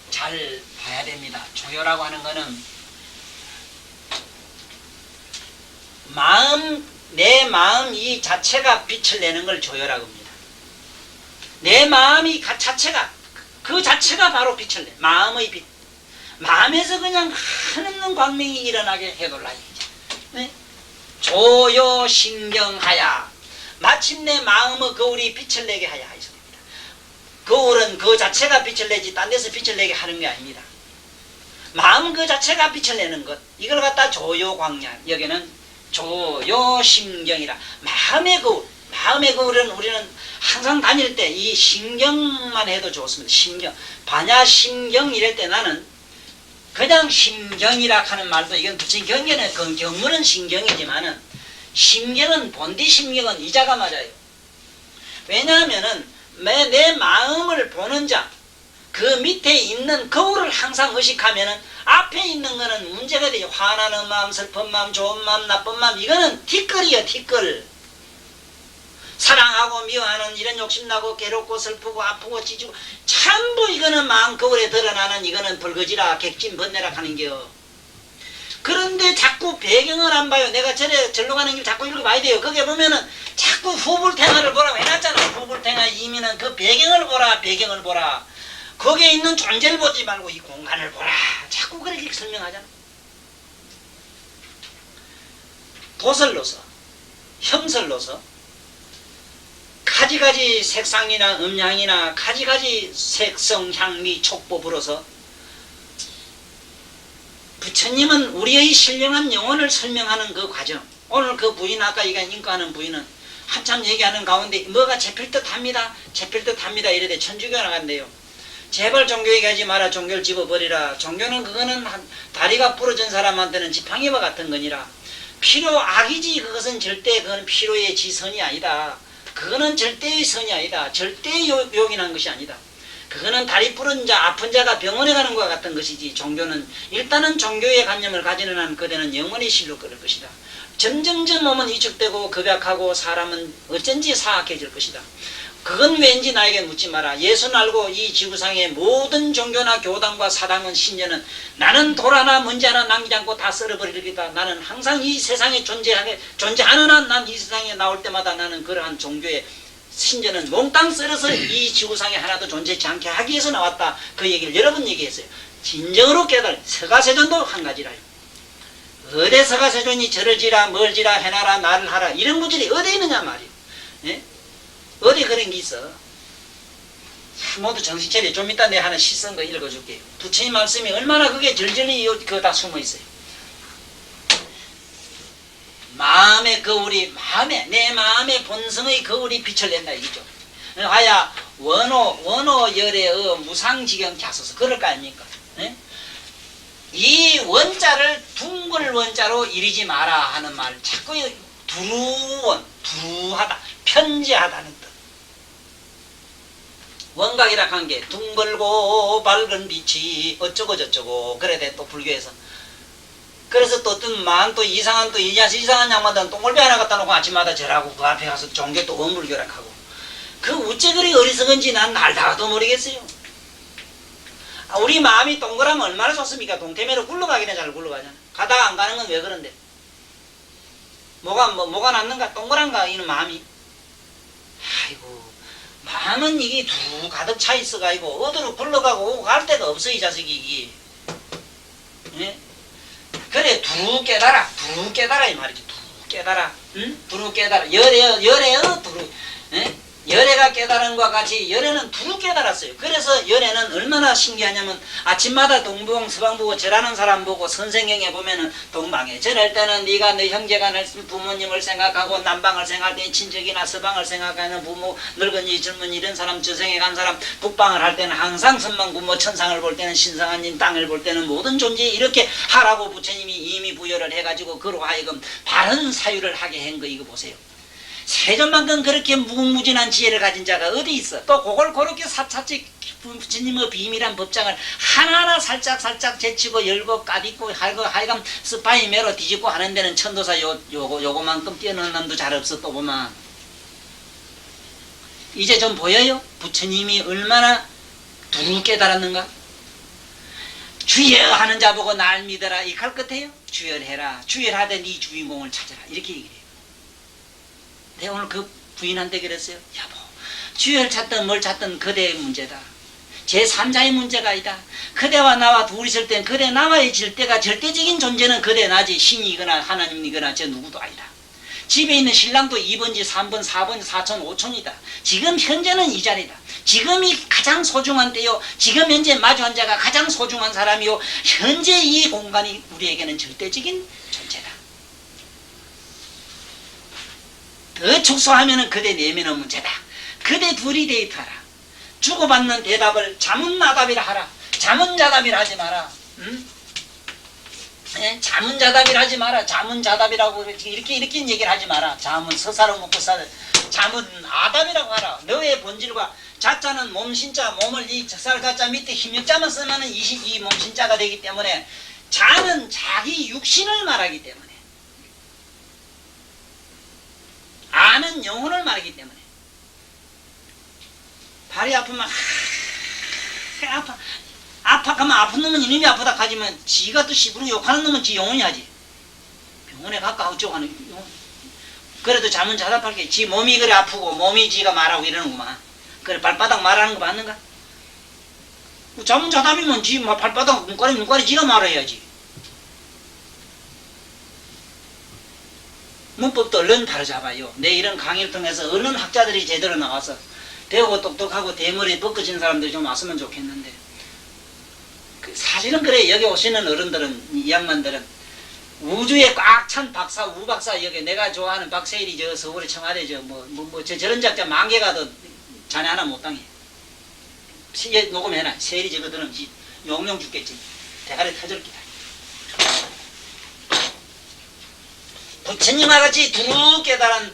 [SPEAKER 1] 잘 봐야 됩니다. 조요라고 하는 거는 내 마음 이 자체가 빛을 내는 걸 조요라고 합니다. 내 마음이 그 자체가 바로 빛을 내. 마음의 빛. 마음에서 그냥 한없는 광명이 일어나게 해둘라. 네? 조요신경하야 마침내 마음의 거울이 빛을 내게 하야 이 소리입니다. 거울은 그 자체가 빛을 내지 딴 데서 빛을 내게 하는 게 아닙니다. 마음 그 자체가 빛을 내는 것 이걸 갖다 조요광량 여기는 조요신경이라 마음의 거울은 우리는 항상 다닐 때 이 신경만 해도 좋습니다. 신경 반야신경 이럴 때 나는 그냥 신경이라 하는 말도 이건 붙인 경계는 그 경문은 신경이지만은 신경은 본디 신경은 이자가 맞아요. 왜냐하면은 내 마음을 보는 자 그 밑에 있는 거울을 항상 의식하면은 앞에 있는 거는 문제가 되죠. 화나는 마음, 슬픈 마음, 좋은 마음, 나쁜 마음 이거는 티끌이요 티끌. 사랑하고 미워하는 이런 욕심나고 괴롭고 슬프고 아프고 찢고 전부 이거는 마음 거울에 드러나는 이거는 벌거지라 객진 번뇌라 하는겨. 그런데 자꾸 배경을 안 봐요. 내가 절로 가는 길 자꾸 읽어봐야 돼요. 거기에 보면은 자꾸 후불탱화를 보라고 해놨잖아. 후불탱화 이미는 그 배경을 보라 배경을 보라. 거기에 있는 존재를 보지 말고 이 공간을 보라. 자꾸 그렇게 설명하잖아. 도설로서 형설로서 가지가지 색상이나 음향이나 가지가지 색성, 향미, 촉법으로서 부처님은 우리의 신령한 영혼을 설명하는 그 과정 오늘 그 부인 아까 인과하는 부인은 한참 얘기하는 가운데 뭐가 잡힐 듯 합니다. 잡힐 듯 합니다. 이래대 천주교 나간대요. 제발 종교 얘기하지 마라. 종교를 집어버리라. 종교는 그거는 다리가 부러진 사람한테는 지팡이와 같은 거니라. 필요 악이지 그것은 절대 그건 필요의 지선이 아니다. 그거는 절대의 선이 아니다. 절대 요긴한 것이 아니다. 그거는 다리 부러진 자, 아픈 자가 병원에 가는 것과 같은 것이지 종교는 일단은 종교의 관념을 가지는 한 그대는 영원히 실로 끌을 것이다. 점점점 몸은 위축되고 급약하고 사람은 어쩐지 사악해질 것이다. 그건 왠지 나에게 묻지 마라. 예수는 알고 이 지구상의 모든 종교나 교단과 사당은 신녀는 나는 돌 하나 먼지 하나 남기지 않고 다 썰어버리리다. 나는 항상 이 세상에 존재하는 한 난 이 세상에 나올 때마다 나는 그러한 종교의 신녀는 몽땅 썰어서 이 지구상에 하나도 존재치 않게 하기 위해서 나왔다. 그 얘기를 여러 번 얘기했어요. 진정으로 깨달아. 서가세존도 한 가지라요. 어디 서가세존이 저를 지라 뭘 지라 해놔라 나를 하라 이런 구절이 어디 있느냐 말이에요. 예? 어디 그런 게 있어? 모두 정신 차려. 좀 이따 내가 하나 시쓴 거 읽어줄게요. 부처님 말씀이 얼마나 그게 절절히 그거 다 숨어 있어요. 마음의 거울이 내 마음의 본성의 거울이 빛을 낸다 이거죠. 하야 원호 열의 무상지경 갸소서 그럴 거 아닙니까? 예? 이 원자를 둥글 원자로 이리지 마라 하는 말. 자꾸 두루원, 두루하다, 편지하다는 뜻. 원각이라 한 게 둥글고 밝은 빛이 어쩌고 저쩌고 그래 돼 또 불교에서. 그래서 또 어떤 또 이상한 또 이상한 양반들은 똥골배 하나 갖다 놓고 아침마다 절하고 그 앞에 가서 종교 또 원불교라 하고. 그 어째 그리 어리석은지 난 알다가도 모르겠어요. 우리 마음이 동그라면 얼마나 좋습니까? 동태매로 굴러가기는 잘 굴러가잖아. 가다가 안 가는 건 왜 그런데? 뭐가 남는가? 동그란가? 이는 마음이. 아이고, 마음은 이게 두 가득 차 있어가지고 어디로 굴러가고 오고 갈 데가 없어, 이 자식이. 이게. 예? 그래, 두루 깨달아. 두루 깨달아, 이 말이지. 두루 깨달아. 응? 두루 깨달아. 열애요, 두루. 예? 열애가 깨달음과 같이 열애는 두루 깨달았어요. 그래서 열애는 얼마나 신기하냐면 아침마다 동방 서방 보고 절하는 사람 보고 선생경에 보면은 동방에 절할 때는 네가 네 형제가 부모님을 생각하고 남방을 생각할 때 친척이나 서방을 생각하는 부모 늙은이 젊은이 이런 사람 저생에 간 사람 북방을 할 때는 항상 선망부모 천상을 볼 때는 신성한님 땅을 볼 때는 모든 존재에 이렇게 하라고 부처님이 이미 부여를 해가지고 그로 하여금 바른 사유를 하게 한 거 이거 보세요. 세존만큼 그렇게 무궁무진한 지혜를 가진 자가 어디 있어? 또 그걸 그렇게 사차치 부처님의 비밀한 법장을 하나하나 살짝 제치고 열고 까딛고 하여간 스파이 매로 뒤집고 하는 데는 천도사 요거만큼 뛰어난 놈도 잘 없어. 또 보면 이제 좀 보여요? 부처님이 얼마나 두루 깨달았는가? 주여 하는 자 보고 날 믿어라 이 갈 끝에요? 주열해라. 주열하되 네 주인공을 찾아라. 이렇게 얘기를 해요. 내가 오늘 그 부인한테 그랬어요. 여보, 주열 찾든 뭘 찾든 그대의 문제다. 제3자의 문제가 아니다. 그대와 나와 둘이 있을 땐 그대 나와의 질대가 절대적인 존재는 그대 나지 신이거나 하나님이거나 저 누구도 아니다. 집에 있는 신랑도 2번지 3번 4번 4촌 5촌이다. 지금 현재는 이 자리다. 지금이 가장 소중한 때요. 지금 현재 마주한 자가 가장 소중한 사람이요. 현재 이 공간이 우리에게는 절대적인 존재다. 더 축소하면은 그대 내면의 문제다. 그대 둘이 데이트하라. 주고받는 대답을 자문나답이라 하라. 자문자답이라 하지 마라. 응? 예? 자문자답이라 하지 마라. 자문자답이라고 이렇게 얘기를 하지 마라. 자문 서사로 먹고 살 자문아답이라고 하라. 너의 본질과 자자는 몸신자 몸을 이 살 밑에 힘육자만 쓰면은 이 몸신자가 되기 때문에 자는 자기 육신을 말하기 때문에. 아는 영혼을 말하기 때문에 발이 아프면 아파 가면 아픈 놈은 이놈이 아프다 하지만 지가 또 시부르 욕하는 놈은 지 영혼이 하지. 병원에 가까 어쩌고 하는 영혼. 그래도 잠은 자답할 게 지 몸이 그래 아프고 몸이 지가 말하고 이러는구만. 그래 발바닥 말하는 거 맞는가? 잠은 자답이면 지 발바닥 눈깔이 지가 말해야지. 문법도 얼른 바로잡아요. 내 이런 강의를 통해서 얼른 학자들이 제대로 나와서 배우고 똑똑하고 대머리 벗겨진 사람들이 좀 왔으면 좋겠는데 사실은 그래. 여기 오시는 어른들은 이 양반들은 우주에 꽉 찬 박사 우박사 여기 내가 좋아하는 박세일이 저 서울에 청와대 저런 작자 만 개가 더 자네 하나 못 당해. 녹음해놔. 세일이 저거 들으면 용용 죽겠지. 대가리 터질 기다. 부처님과 같이 두루 깨달은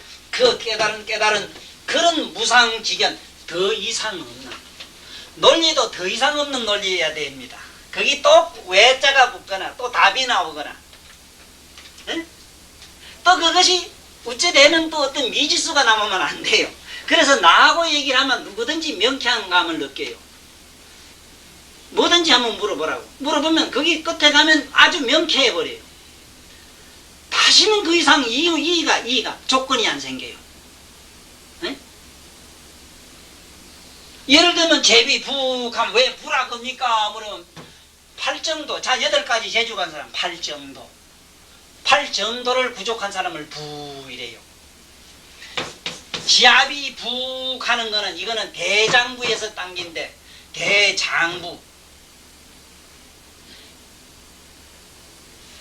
[SPEAKER 1] 깨달은 그런 무상지견 더 이상 없나. 논리도 더 이상 없는 논리여야 됩니다. 거기 또 외자가 붙거나 또 답이 나오거나 응? 또 그것이 어찌되는 또 어떤 미지수가 남으면 안 돼요. 그래서 나하고 얘기를 하면 뭐든지 명쾌한 감을 느껴요. 뭐든지 한번 물어보라고. 물어보면 거기 끝에 가면 아주 명쾌해버려요. 다시는 그 이상 이의가 조건이 안 생겨요. 네? 예를 들면 제비 북하면 왜 부라 겁니까? 그러면 8정도. 자 8가지 제주 간 사람 8정도. 8정도를 부족한 사람을 부이래요. 지압이 북하는 거는 이거는 대장부에서 당긴데 대장부.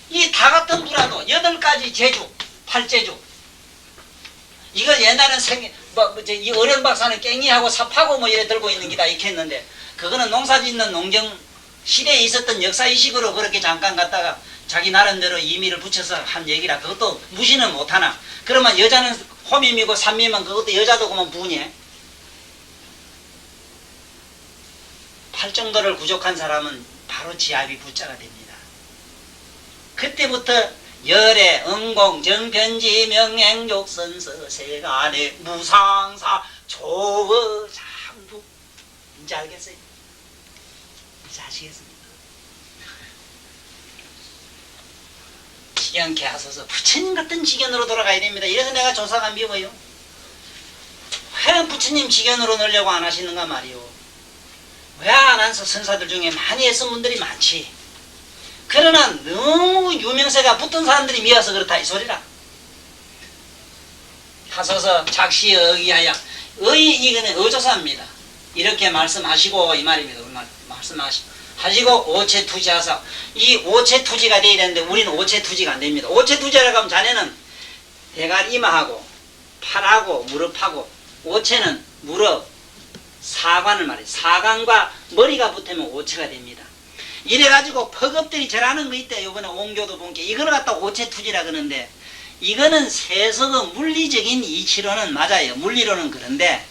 [SPEAKER 1] 이 다 같은 부라도 8가지 제주, 8제주. 이걸 옛날엔 이 어른 박사는 깽이하고 삽하고 뭐 이래 들고 있는 기다 이렇게 했는데 그거는 농사 짓는 농경 시대에 있었던 역사의식으로 그렇게 잠깐 갔다가 자기 나름대로 의미를 붙여서 한 얘기라 그것도 무시는 못하나. 그러면 여자는 호밈이고 산미면 그것도 여자도 그만 분이해. 팔정도를 부족한 사람은 바로 지압이 부자가 됩니다. 그때부터 열애, 응공, 정편지, 명행족, 선서, 세간의 무상사, 조어, 장부. 이제 알겠어요? 이제 아시겠습니까? 지경케 하소서. 부처님 같은 지견으로 돌아가야 됩니다. 이래서 내가 조사가 미워요. 왜 부처님 지견으로 넣으려고 안 하시는가 말이오. 왜 안 한서 선사들 중에 많이 애쓴 분들이 많지. 그러나 너무 유명세가 붙은 사람들이 미워서 그렇다 이 소리라. 하소서 작시 의기하여 이거는 의조사입니다. 이렇게 말씀하시고 이 말입니다. 하시고 오체투지하사. 이 오체투지가 돼야 되는데 우리는 오체투지가 안 됩니다. 오체투지라고 하면 자네는 대가리 이마하고 팔하고 무릎하고, 오체는 무릎 사관을 말해요. 사관과 머리가 붙으면 오체가 됩니다. 이래가지고 퍽업들이 절하는 거 있대. 요번에 옹교도 본게 이걸 갖다 오체투지라 그러는데, 이거는 세속의 물리적인 이치로는 맞아요. 물리로는 그런데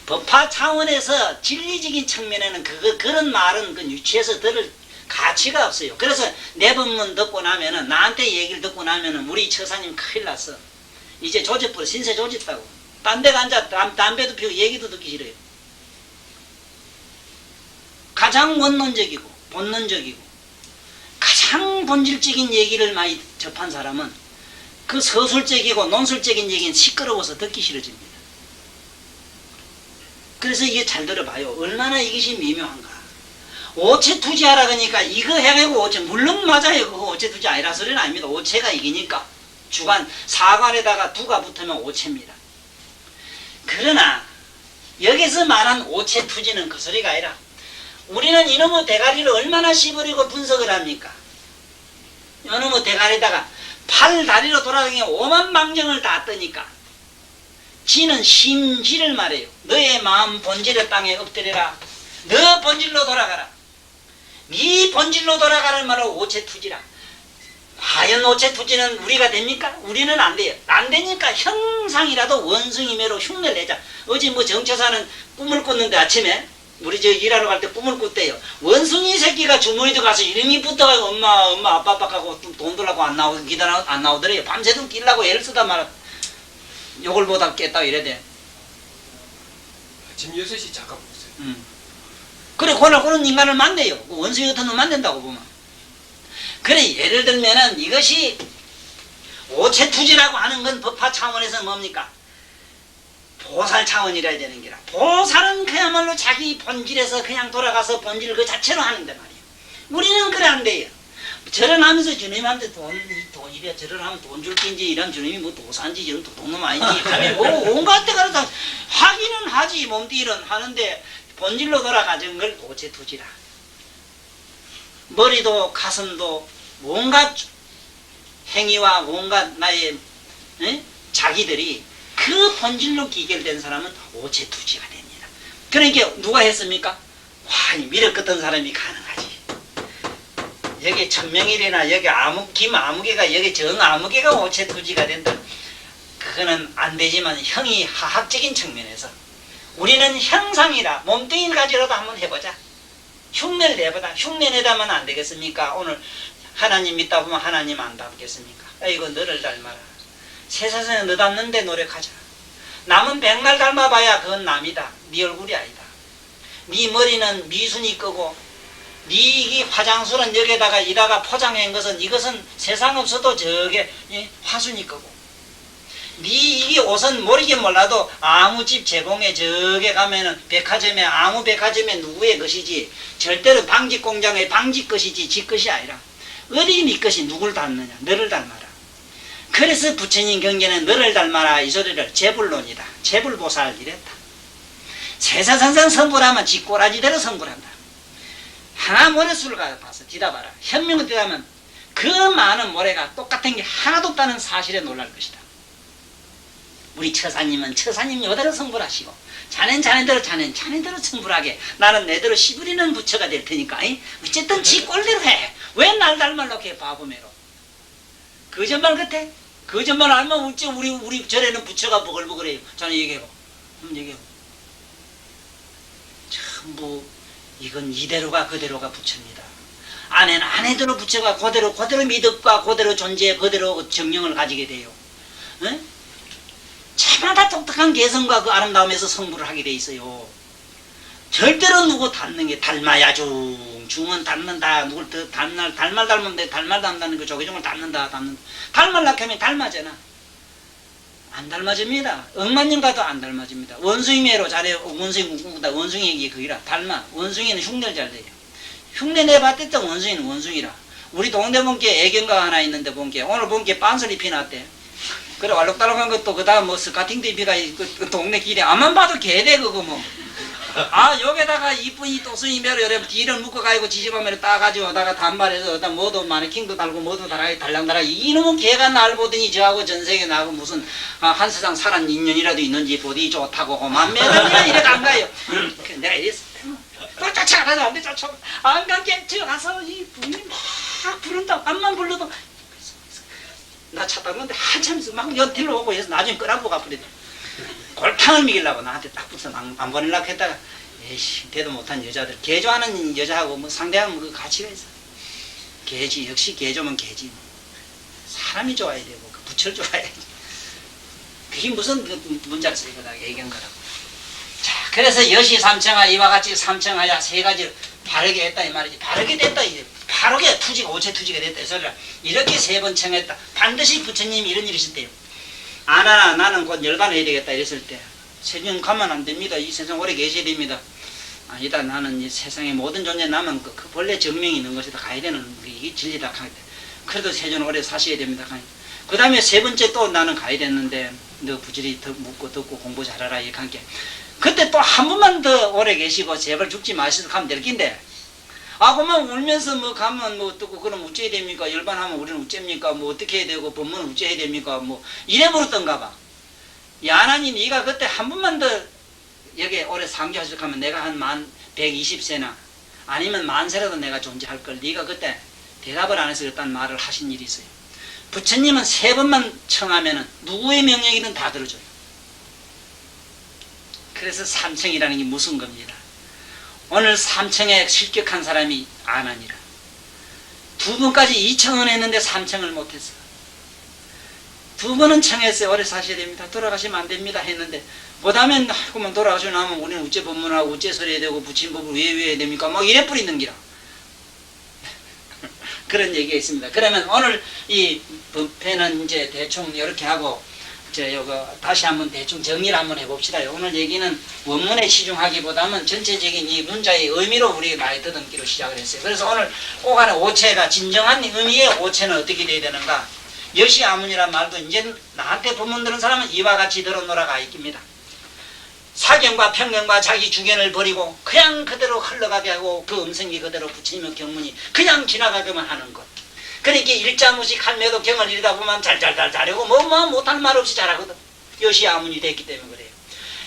[SPEAKER 1] 법화 차원에서 진리적인 측면에는 그런 말은 그 유치해서 들을 가치가 없어요. 그래서 내 법문 듣고 나면은, 나한테 얘기를 듣고 나면은 우리 처사님 큰일 났어. 이제 조집부로 신세 조집다고. 딴 데가 앉아 담배도 피우고 얘기도 듣기 싫어요. 가장 원론적이고 본론적이고 가장 본질적인 얘기를 많이 접한 사람은 그 서술적이고 논술적인 얘기는 시끄러워서 듣기 싫어집니다. 그래서 이게 잘 들어봐요. 얼마나 이것이 미묘한가. 오체투지하라 그러니까 이거 해가지고 오체, 물론 맞아요. 그거 오체투지 아니라 소리는 아닙니다. 오체가 이기니까 주관 사관에다가 두가 붙으면 오체입니다. 그러나 여기서 말한 오체투지는 그 소리가 아니라, 우리는 이놈의 대가리를 얼마나 씹으려고 분석을 합니까? 이놈의 대가리에다가 팔 다리로 돌아다니며 오만 방정을 다 뜨니까 지는 심지를 말해요. 너의 마음 본질의 땅에 엎드려라. 너 본질로 돌아가라. 네 본질로 돌아가는 말은 오체투지라. 과연 오체투지는 우리가 됩니까? 우리는 안 돼요. 안 되니까 형상이라도 원숭이매로 흉내를 내자. 어제 뭐 정처사는 꿈을 꿨는데 아침에 우리 저 일하러 갈 때 꿈을 꿨대요. 원숭이 새끼가 주머니도 가서 이름이 붙어가지고 엄마 아빠 하고 돈 들라고 안 나오더래요. 밤새도록 끼려고 애를 쓰다 말아. 욕을 보다 깼다고 이래 돼.
[SPEAKER 2] 아침 6시 잠깐 보세요.
[SPEAKER 1] 그래, 그런 인간을 만나요. 원숭이 같은 놈 만난다고 보면. 그래, 예를 들면은 이것이 오체투지라고 하는 건 법화 차원에서 뭡니까? 보살 차원이라 해야 되는 게라. 보살은 그야말로 자기 본질에서 그냥 돌아가서 본질 그 자체로 하는데 말이에요. 우리는 그래 안 돼요. 절연하면서 주님한테 이래 절연하면 돈 줄 낀지 이런 주님이 뭐 도산지 이런 도둑놈 아니지. 뭐 온갖 데가 다 하기는 하지. 몸뚱이는 하는데 본질로 돌아가는 걸 오체투지라. 머리도 가슴도 온갖 행위와 온갖 나의 자기들이 그 본질로 기결된 사람은 오체투지가 됩니다. 그러니까 누가 했습니까? 와, 미륵 같은 사람이 가능하지. 여기 천명일이나 여기 김아무개가 여기 정아무개가 오체투지가 된다. 그거는 안 되지만 형이 하학적인 측면에서 우리는 형상이라 몸뚱이를 가지고라도 한번 해보자. 흉내를 내보자. 흉내 내다면 안 되겠습니까? 오늘 하나님 믿다 보면 하나님 안 닮겠습니까? 아이고 너를 닮아라. 세상에 너 닮는데 노력하자. 남은 백날 닮아봐야 그건 남이다. 네 얼굴이 아니다. 네 머리는 미순이 끄고 네 이 화장술은 여기다가 이다가 포장한 것은 이것은 세상 없어도 저게 화순이 끄고 네 이 옷은 모르긴 몰라도 아무 집 제공에 저게 가면은 백화점에 아무 백화점에 누구의 것이지 절대로 방직 공장의 방직 것이지 지 것이 아니라 어디 네 것이 누굴 닮느냐. 너를 닮아라. 그래서 부처님 경계는 너를 닮아라 이 소리를 제불론이다. 제불보살 이랬다. 세사산상 선불하면 지 꼬라지대로 선불한다. 하나 모래수를 가봐서 뒤다봐라. 현명을 뒤다면 그 많은 모래가 똑같은 게 하나도 없다는 사실에 놀랄 것이다. 우리 처사님은 처사님 여대로 성불하시고 자넨 자네대로 자네대로 성불하게 나는 내대로 시부리는 부처가 될 테니까 어쨌든 지 꼴대로 해. 왜 날 닮으려고 해 바보매로. 거짓말 같아? 거짓말 알면 어째 우리 절에는 부처가 버글버글해요. 자네 얘기해봐. 한번 얘기해봐. 전부 이건 이대로가 그대로가 부처입니다. 아내는 아내대로 부처가 그대로 미덕과 그대로 존재 그대로 정령을 가지게 돼요. 응? 차마다 독특한 개성과 그 아름다움에서 성불을 하게 돼 있어요. 절대로 누구 닮는 게 닮아야 중은 닮는다. 누굴 더 닮으면 돼. 닮는다는 거 조계종을 닮는다. 닮으려고 하면 닮아잖아. 안 닮아집니다. 억만년가도 안 닮아집니다. 원숭이매로 잘해. 원숭이에게 그이라 닮아. 원숭이는 흉내를 잘 내요. 흉내 내봤댔다. 원숭이는 원숭이라. 우리 동네 본께 애견가 하나 있는데 본께 오늘 본께 빤소리 피났대. 그래 알록달록한 것도 그 다음 뭐 스카팅도 입히가 그 동네 길에 아만 봐도 개대 그거 뭐. 아 여기다가 이쁜이 또순이 매로 여러 뒤를 묶어가지고 지지바매로 따가지고 오다가 단발해서 어다 모두 마네킹도 달고 모두 달랑달랑 이놈은 개가 날 보더니 저하고 전세계 나고 무슨 한 세상 살한 인연이라도 있는지 보디 좋다고 만 매달이나 이래 간 거예요. 내가 이랬을 때 또 쫓아가서 안 돼 쫓아가 안 간게 들어가서 이 분이 막 부른다 암만 불러도 나 차 탔는데 한참 있어 막 연필로 오고 해서 나중에 끄라고 가버리더라. 골탕을 먹이려고 나한테 딱 붙어서 안 보내려고 했다가 에이씨 대도 못한 여자들 개조하는 여자하고 뭐 상대하면 그 가치가 있어. 개지 역시 개조면 개지 사람이 좋아야 되고 그 부처를 좋아야지. 그게 무슨 그 문자를 쓰거다 얘기한 거라고. 자 그래서 여시 삼청하 이와 같이 삼청하야 세 가지를 바르게 했다 이 말이지. 바르게 됐다 이제 바르게 투지가 오체 투지가 됐다 이 소리라. 이렇게 세 번 청했다. 반드시 부처님이 이런 일이 있었대요. 아나 나는 곧 열반해야 되겠다 이랬을 때 세균 가면 안 됩니다. 이 세상 오래 계셔야 됩니다. 아니다 나는 이 세상의 모든 존재 남은 그 본래 정명이 있는 것이다 가야 되는 이게 진리다. 그래도 세균 오래 사셔야 됩니다. 그 다음에 세 번째 또 나는 가야 됐는데 너 부지리 더 묻고 듣고 공부 잘하라 이렇게 함께 그때 또 한 번만 더 오래 계시고 제발 죽지 마시고 가면 될 낀데 그만 울면서 뭐 가면 뭐 어떻고 그럼 어째야 됩니까? 열반하면 우리는 어째입니까? 뭐 어떻게 해야 되고 법문은 어째야 됩니까? 뭐 이래 버렸던가 봐. 야나니 네가 그때 한 번만 더 여기 올해 상주하시고 하면 내가 한 120세나 아니면 10,000세라도 내가 존재할 걸 네가 그때 대답을 안 해서 그랬다는 말을 하신 일이 있어요. 부처님은 3번만 청하면은 누구의 명령이든 다 들어줘요. 그래서 삼청이라는 게 무슨 겁니다. 오늘 삼청에 실격한 사람이 아나니라. 2번까지 2청은 했는데 3청을 못했어. 2번은 청했어요. 오래 사셔야 됩니다. 돌아가시면 안 됩니다 했는데 그 다음엔 그만 돌아가시고 나면 우리는 어째 법문하고 어째 설해야 되고 부친법을 왜 외워야 됩니까? 막 이래 뿌리는 기라. 그런 얘기가 있습니다. 그러면 오늘 이 법회는 이제 대충 이렇게 하고 요거 다시 한번 대충 정리를 한번 해봅시다. 오늘 얘기는 원문에 시중하기보다는 전체적인 이 문자의 의미로 우리 많이 더듬기로 시작을 했어요. 그래서 오늘 꼭 하나 오체가 진정한 의미의 오체는 어떻게 돼야 되는가? 여시 아문이란 말도 이제 나한테 법문 들은 사람은 이와 같이 들어노라가 있깁니다. 사견과 편견과 자기 주견을 버리고 그냥 그대로 흘러가게 하고 그 음성이 그대로 부처님의 경문이 그냥 지나가게만 하는 것. 그러니까 일자무식 할매도 경을 이르다 보면 잘하고 뭐 못할 말 없이 잘하거든. 여시 아문이 됐기 때문에 그래요.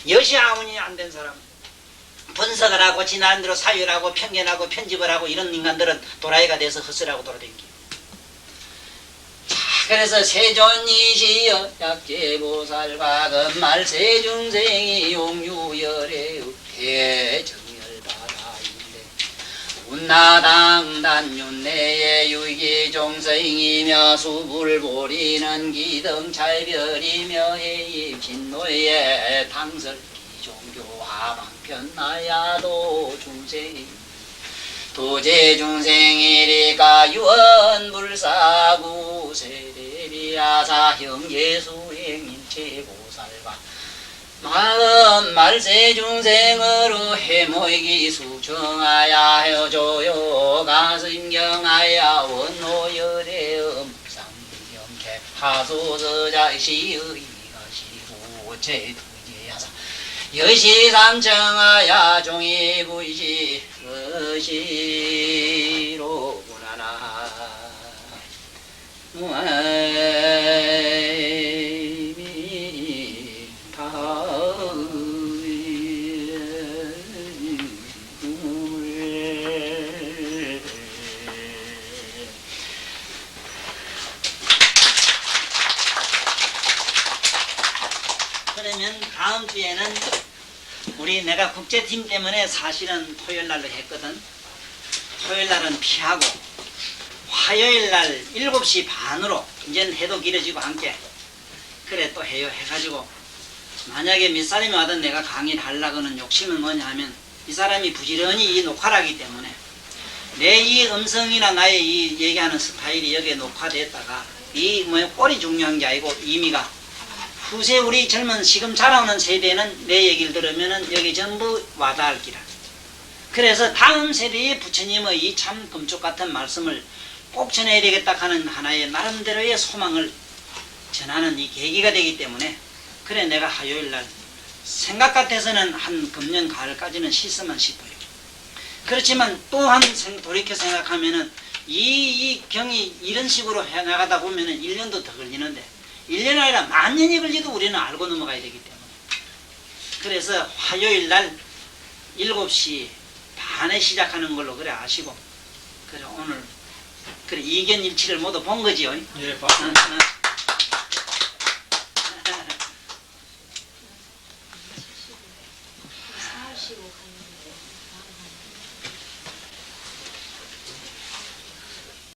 [SPEAKER 1] 여시 아문이 안 된 사람 분석을 하고 지나는 대로 사유하고 편견하고 편집을 하고 이런 인간들은 도라이가 돼서 헛슬하고 돌아다니기. 그래서 세존이시여 약제보살과 금말 세중생이 용유열의 흑해 정열바라인데 운나당단윤내의 유기종생이며 수불보리는 기등찰별이며 해입신노의 당설기종교화방편나야도 중생 도제중생이리까 유언불사구 세대리아사형 예수행일체보살과 마음 말세중생으로 해모이기 수청하야 해줘요 가슴경하야 원노열의 음상경계 하소서자시의 가시구체 두제야사 여시삼청하야 종이부이시 것이로구나나 무아미 그러면 다음 주에는 우리 내가 국제팀 때문에 사실은 토요일 날로 했거든. 토요일 날은 피하고 화요일 날 7시 반으로 이제는 해도 길어지고 함께 그래 또 해요 해가지고 만약에 몇 사람이 와든 내가 강의를 하려고는 욕심은 뭐냐 하면 이 사람이 부지런히 이 녹화를 하기 때문에 내 이 음성이나 나의 이 얘기하는 스타일이 여기에 녹화됐다가 이 뭐 꼴이 중요한 게 아니고 의미가 후세 우리 젊은 지금 자라오는 세대는 내 얘기를 들으면은 여기 전부 와닿을 기라. 그래서 다음 세대의 부처님의 이 참 금쪽 같은 말씀을 꼭 전해야 되겠다 하는 하나의 나름대로의 소망을 전하는 이 계기가 되기 때문에 그래 내가 화요일날 생각 같아서는 한 금년 가을까지는 씻으면 씻어요. 그렇지만 또한 돌이켜 생각하면은 이 경이 이런 식으로 해나가다 보면은 1년도 더 걸리는데 1년 아니라 만년이 걸리도 우리는 알고 넘어가야 되기 때문에 그래서 화요일날 7시 반에 시작하는 걸로 그래 아시고 그래 오늘 그래 이견일치를 모두 본 거지요.
[SPEAKER 2] 예, 봤습니다.